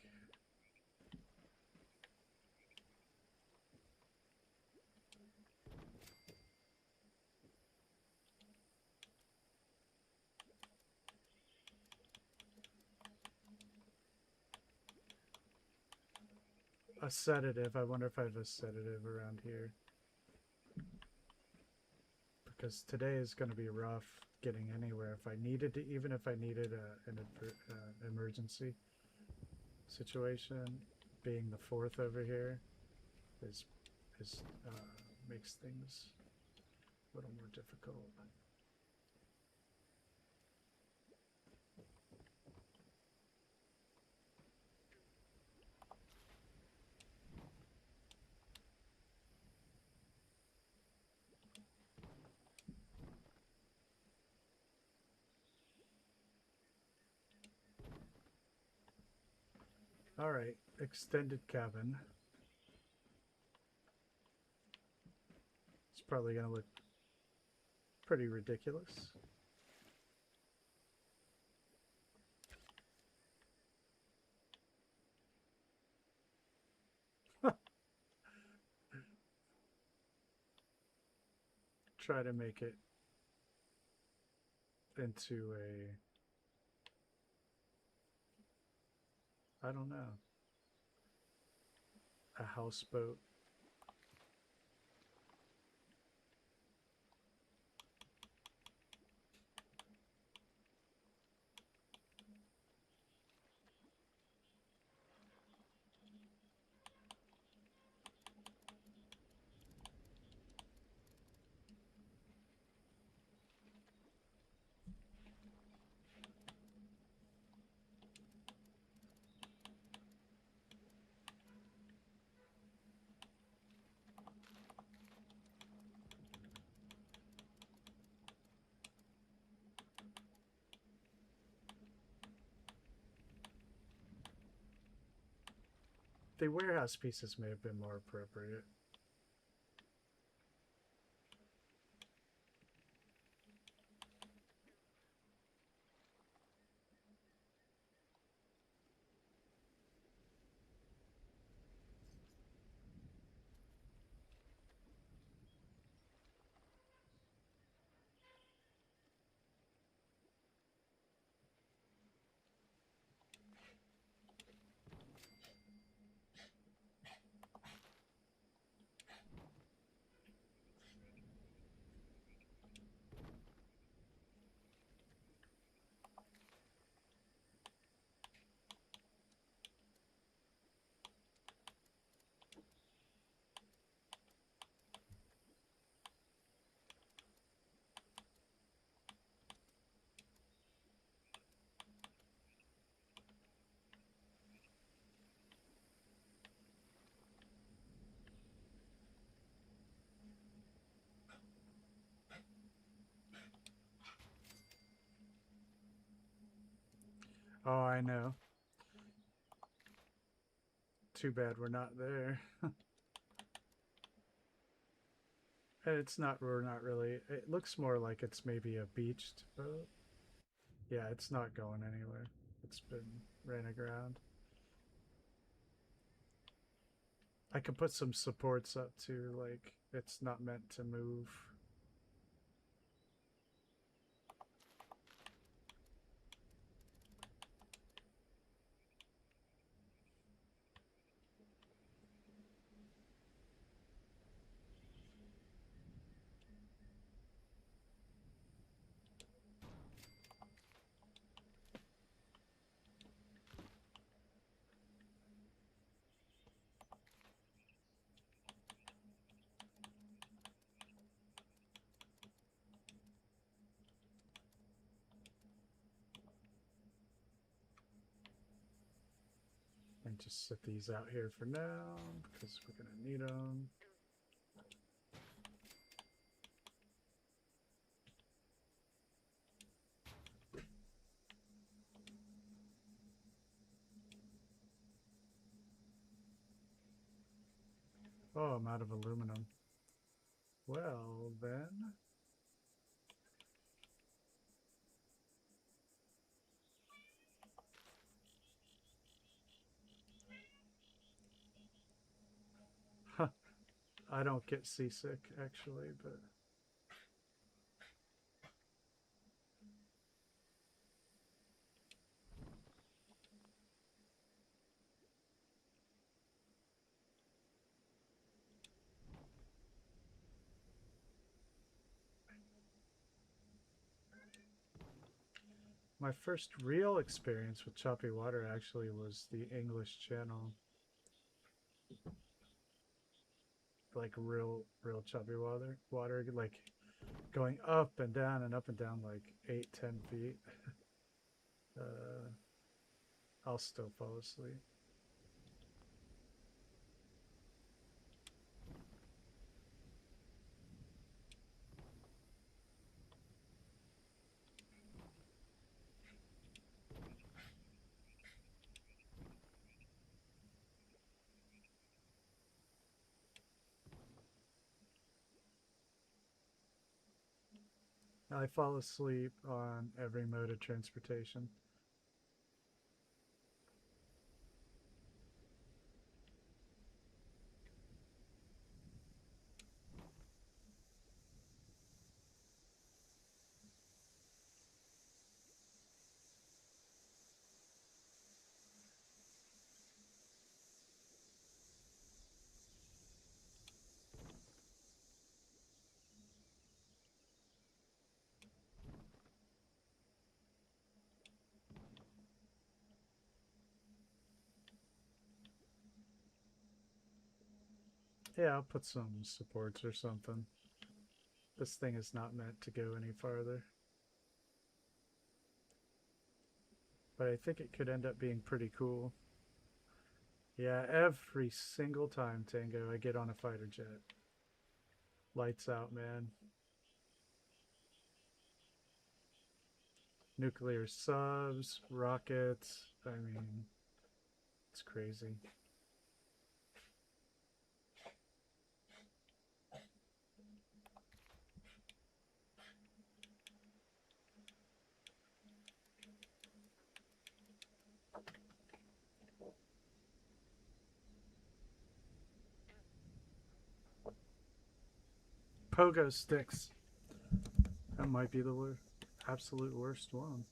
a sedative. I wonder if I have a sedative around here. Because today is going to be rough getting anywhere. If I needed to, even if I needed an emergency situation, being the fourth over here is makes things a little more difficult. All right, extended cabin. It's probably going to look pretty ridiculous. Try to make it into I don't know, a houseboat. The warehouse pieces may have been more appropriate. Oh, I know. Too bad we're not there. And it's not, we're not really, it looks more like it's maybe a beached boat. Yeah, it's not going anywhere. It's been ran aground. I could put some supports up too, like it's not meant to move. just set these out here for now because we're gonna need them. Oh, I'm out of aluminum. Well, then. Huh. I don't get seasick, actually, but. My first real experience with choppy water actually was the English Channel. Like real choppy water, like going up and down like 8-10 feet. I'll still fall asleep. I fall asleep on every mode of transportation. Yeah, I'll put some supports or something. This thing is not meant to go any farther. But I think it could end up being pretty cool. Yeah, every single time, Tango, I get on a fighter jet. Lights out, man. Nuclear subs, rockets, I mean, it's crazy. Pogo sticks. That might be the absolute worst one.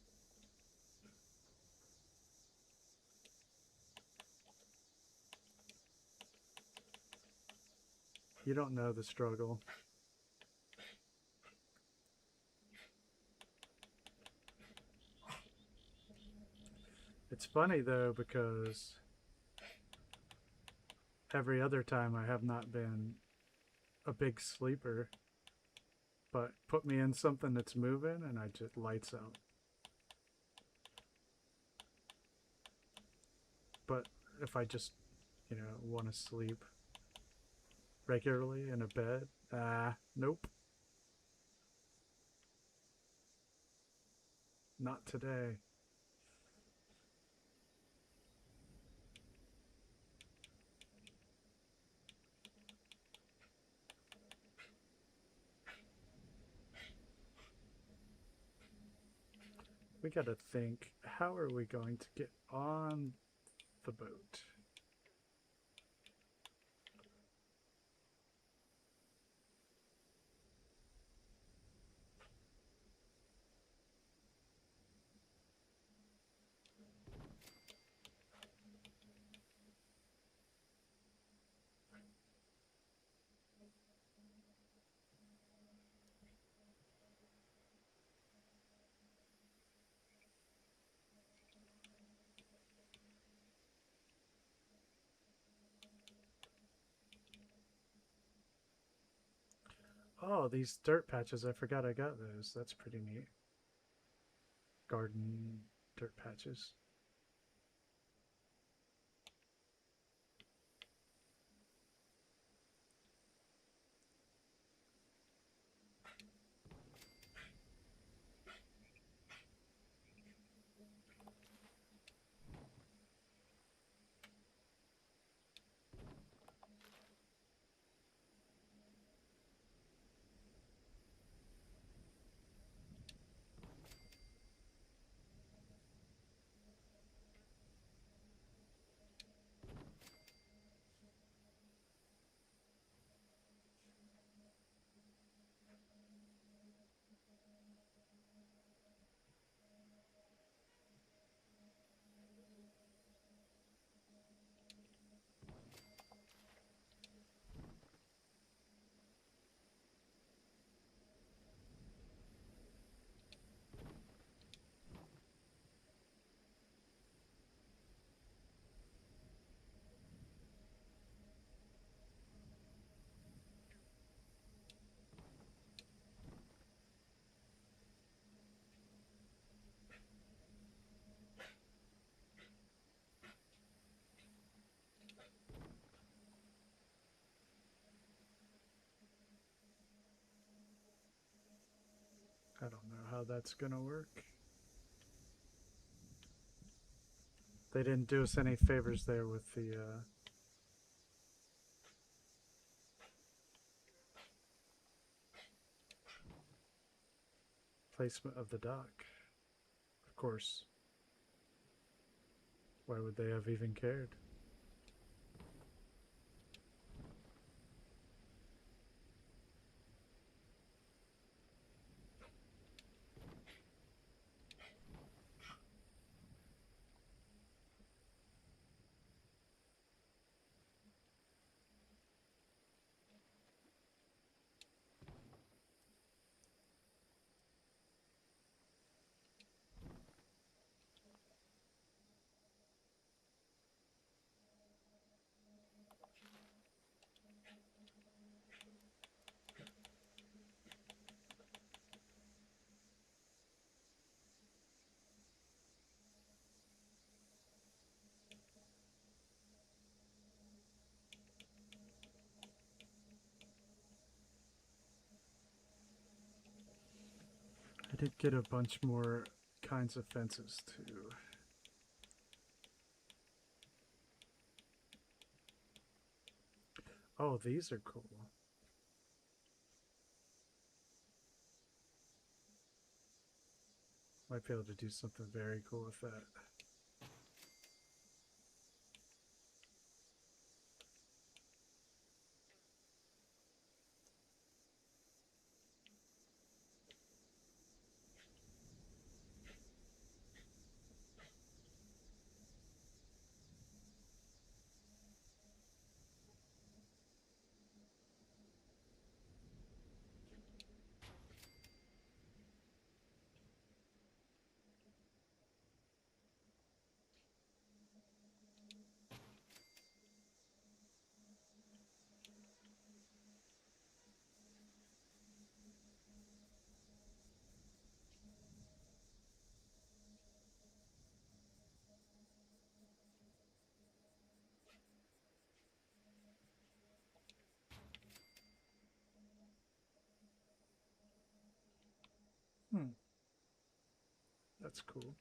You don't know the struggle. It's funny though, because every other time I have not been a big sleeper, but put me in something that's moving and I just lights out. But if I just, you know, want to sleep regularly in a bed, nope. Not today. We gotta think, how are we going to get on the boat? Oh, these dirt patches, I forgot I got those. That's pretty neat. Garden dirt patches. I don't know how that's gonna work. They didn't do us any favors there with the placement of the dock. Of course. Why would they have even cared? I did get a bunch more kinds of fences too. Oh, these are cool. Might be able to do something very cool with that. That's cool.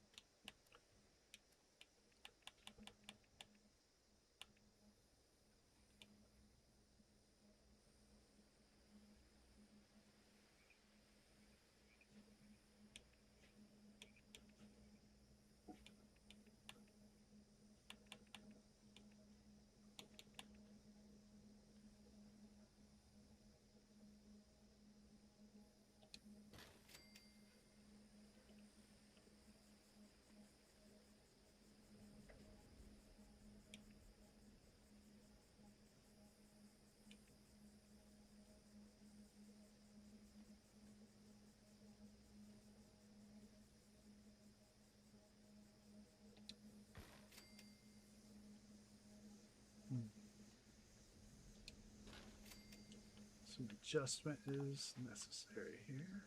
Some adjustment is necessary here.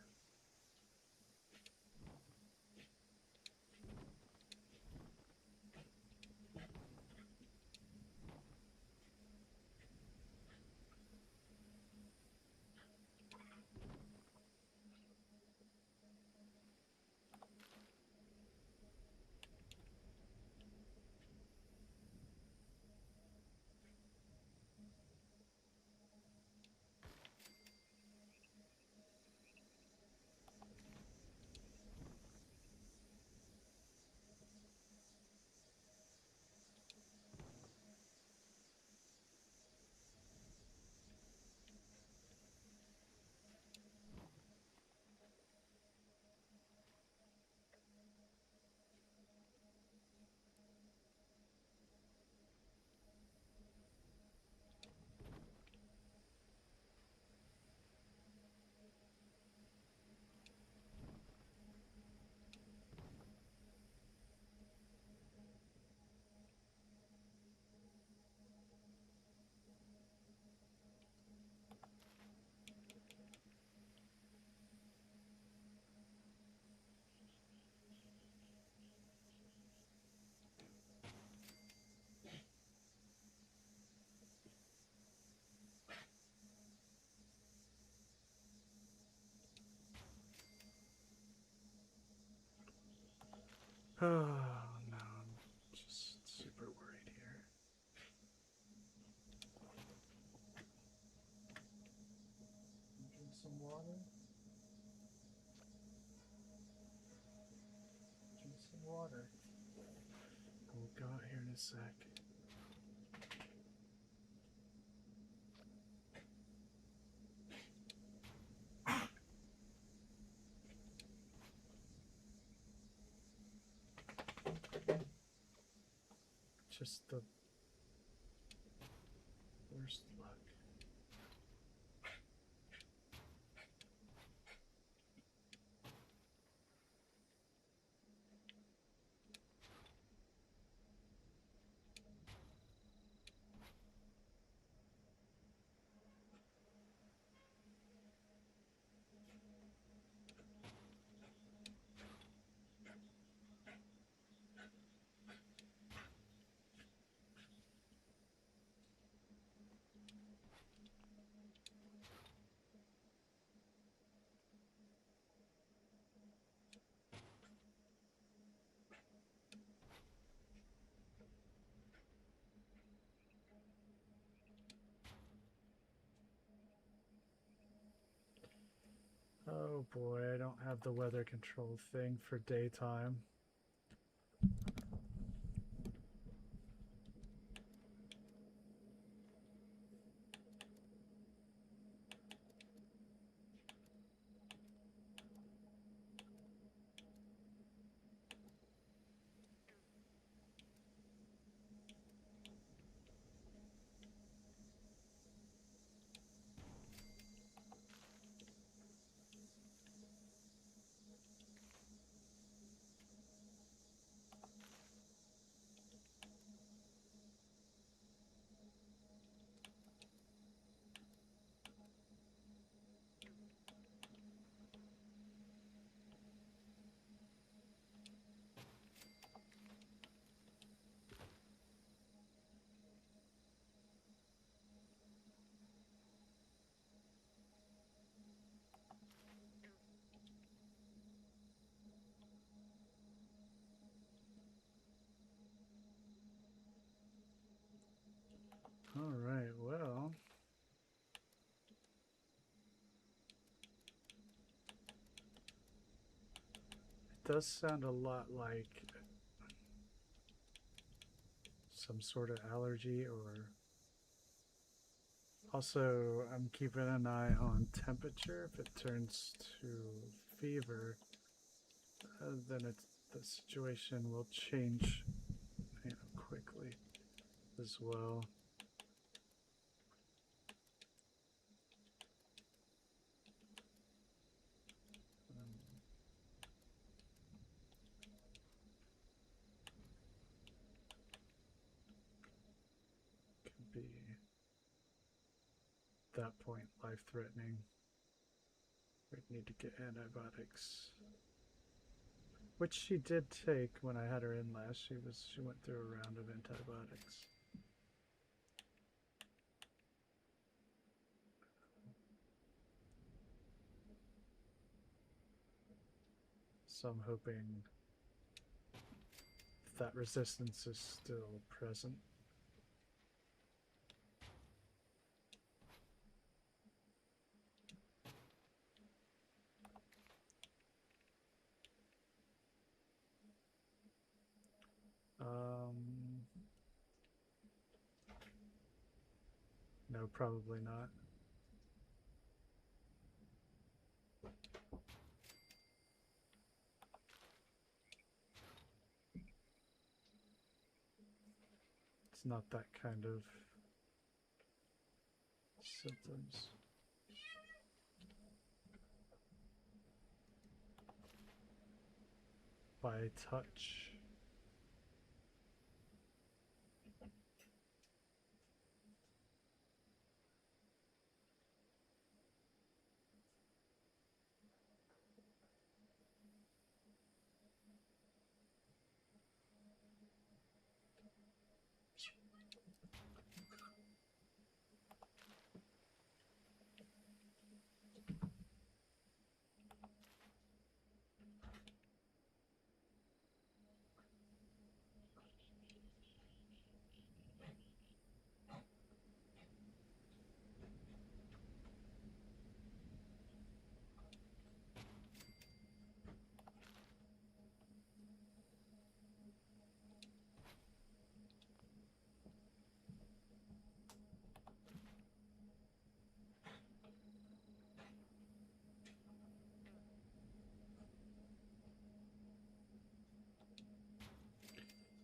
Oh no, I'm just super worried here. Drink some water. Drink some water. We'll go out here in a sec. Just the worst luck. Oh boy, I don't have the weather control thing for daytime. All right, well, it does sound a lot like some sort of allergy, or also I'm keeping an eye on temperature. If it turns to fever, then the situation will change, quickly as well. Could be at that point life-threatening. We'd need to get antibiotics, which she did take when I had her in last. She went through a round of antibiotics. So I'm hoping that resistance is still present. No, probably not. It's not that kind of symptoms. By touch.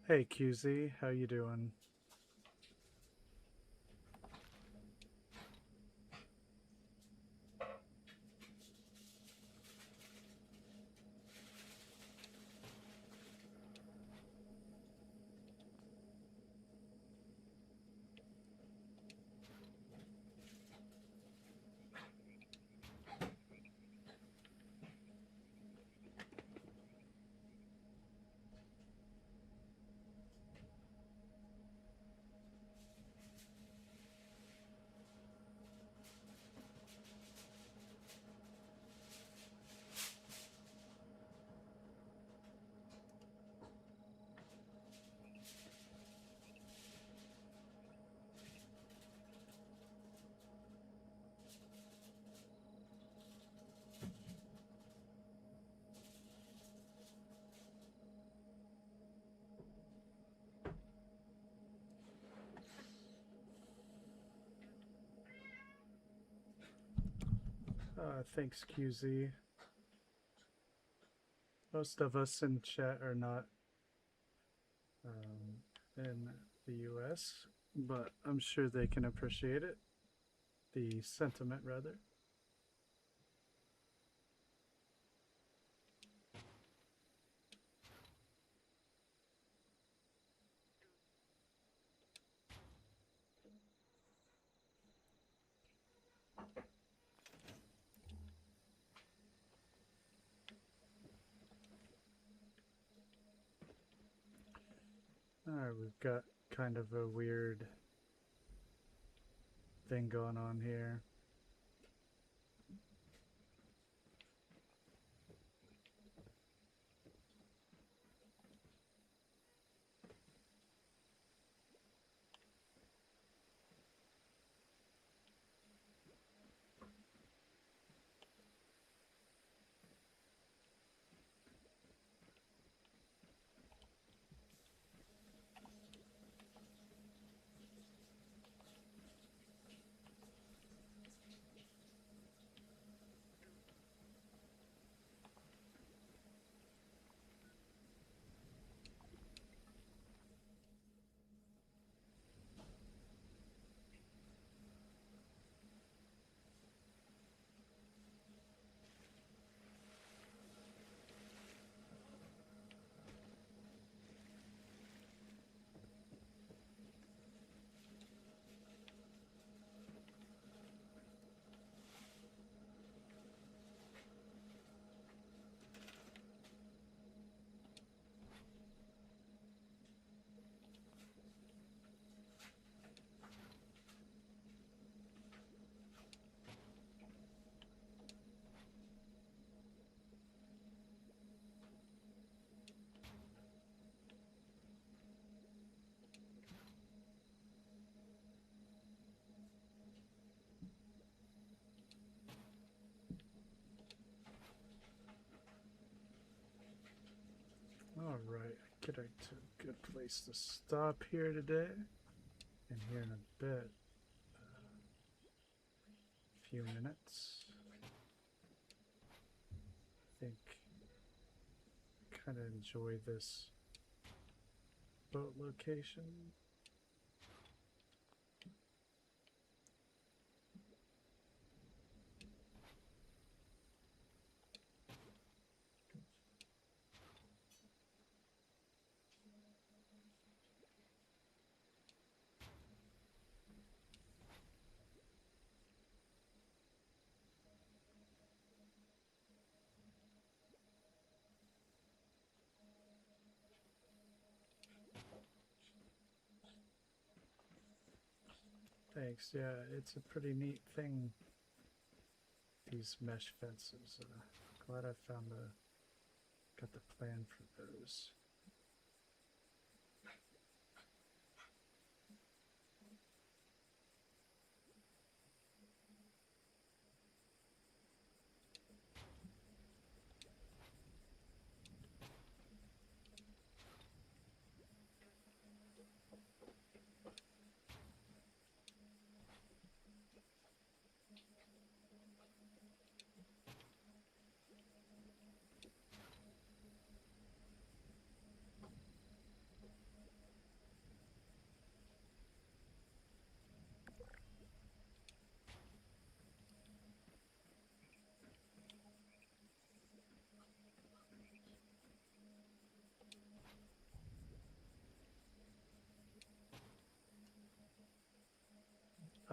Hey QZ, how you doing? Thanks QZ. Most of us in chat are not in the US, but I'm sure they can appreciate it. The sentiment, rather. Alright, we've got kind of a weird thing going on here. Alright, get a good place to stop here today. And here in a bit, few minutes. I think I kind of enjoy this boat location. Thanks, yeah, it's a pretty neat thing, these mesh fences. Glad I found got the plan for those.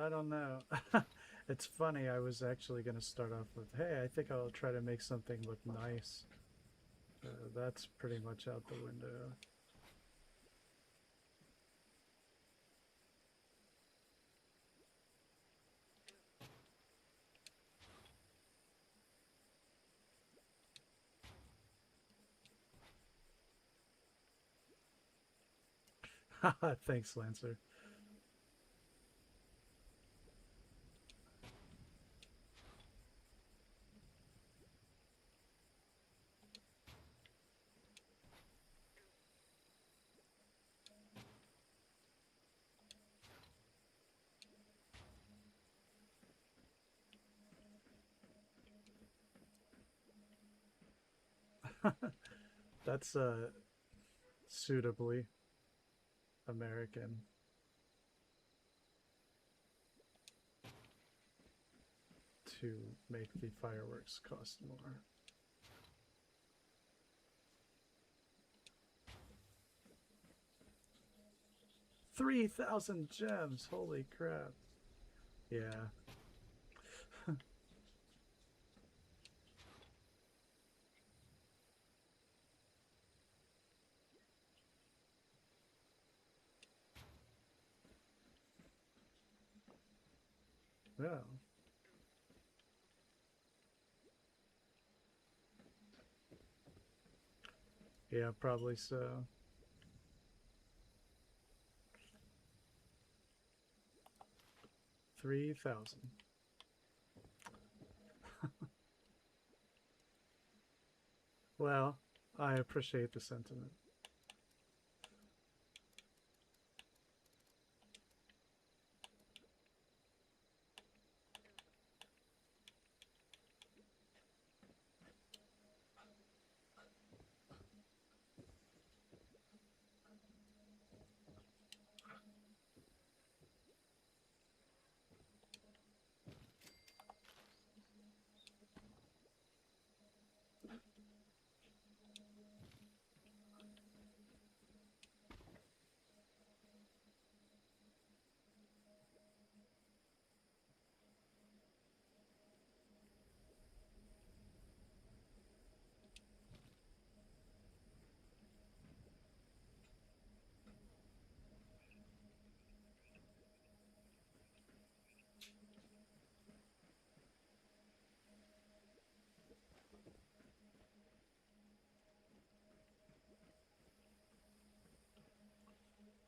I don't know. It's funny, I was actually going to start off with, hey, I think I'll try to make something look nice. That's pretty much out the window. Thanks, Lancer. That's suitably American. To make the fireworks cost more. $3,000 gems, holy crap. Yeah. Well. Yeah, probably so. $3,000. Well, I appreciate the sentiment.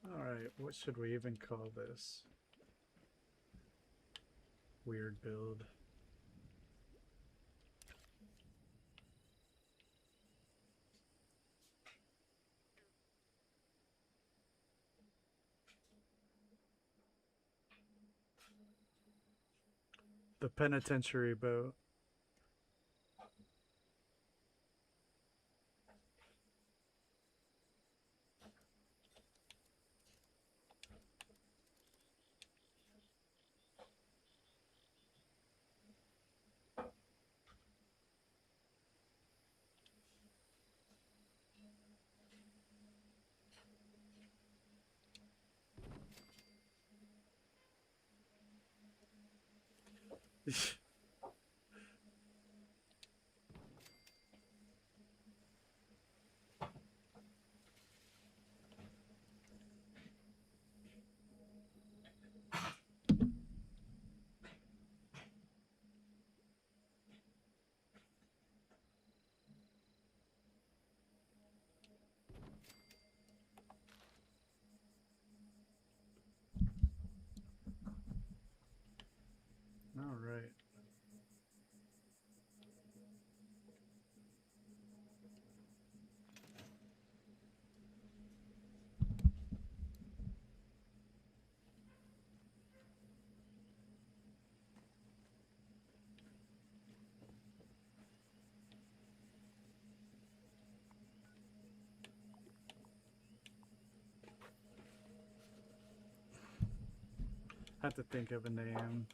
Alright, what should we even call this? Weird build. The penitentiary boat. All right. Have to think of a name.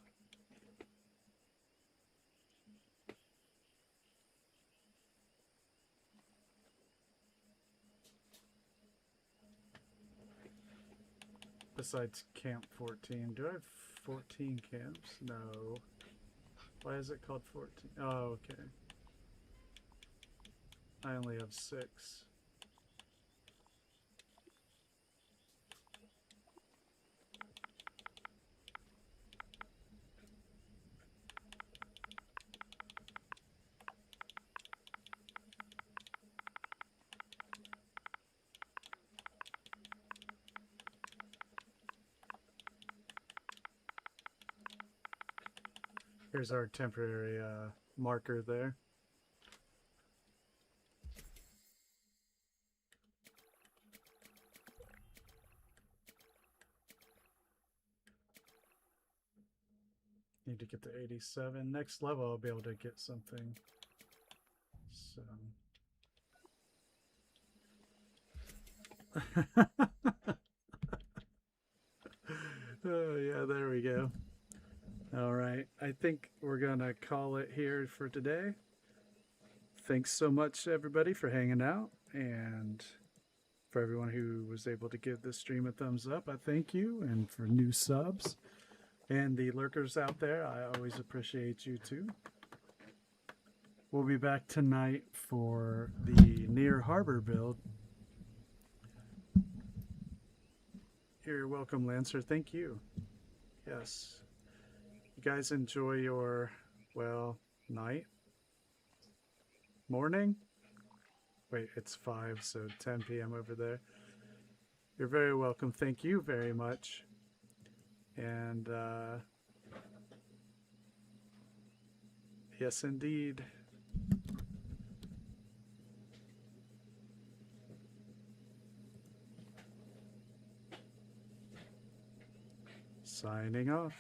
Besides Camp 14, do I have 14 camps? No. Why is it called 14? Oh, okay. I only have 6. Here's our temporary marker there. Need to get to 87. Next level I'll be able to get something. So oh yeah, there we go. All right, I think we're gonna call it here for today. Thanks so much everybody for hanging out, and for everyone who was able to give this stream a thumbs up, I thank you, and for new subs and the lurkers out there, I always appreciate you too. We'll be back tonight for the Near Harbor build. You're welcome, Lancer. Thank you. Yes. You guys enjoy your, well, night? Morning? Wait, it's 5, so 10 p.m. over there. You're very welcome. Thank you very much. And, yes, indeed. Signing off.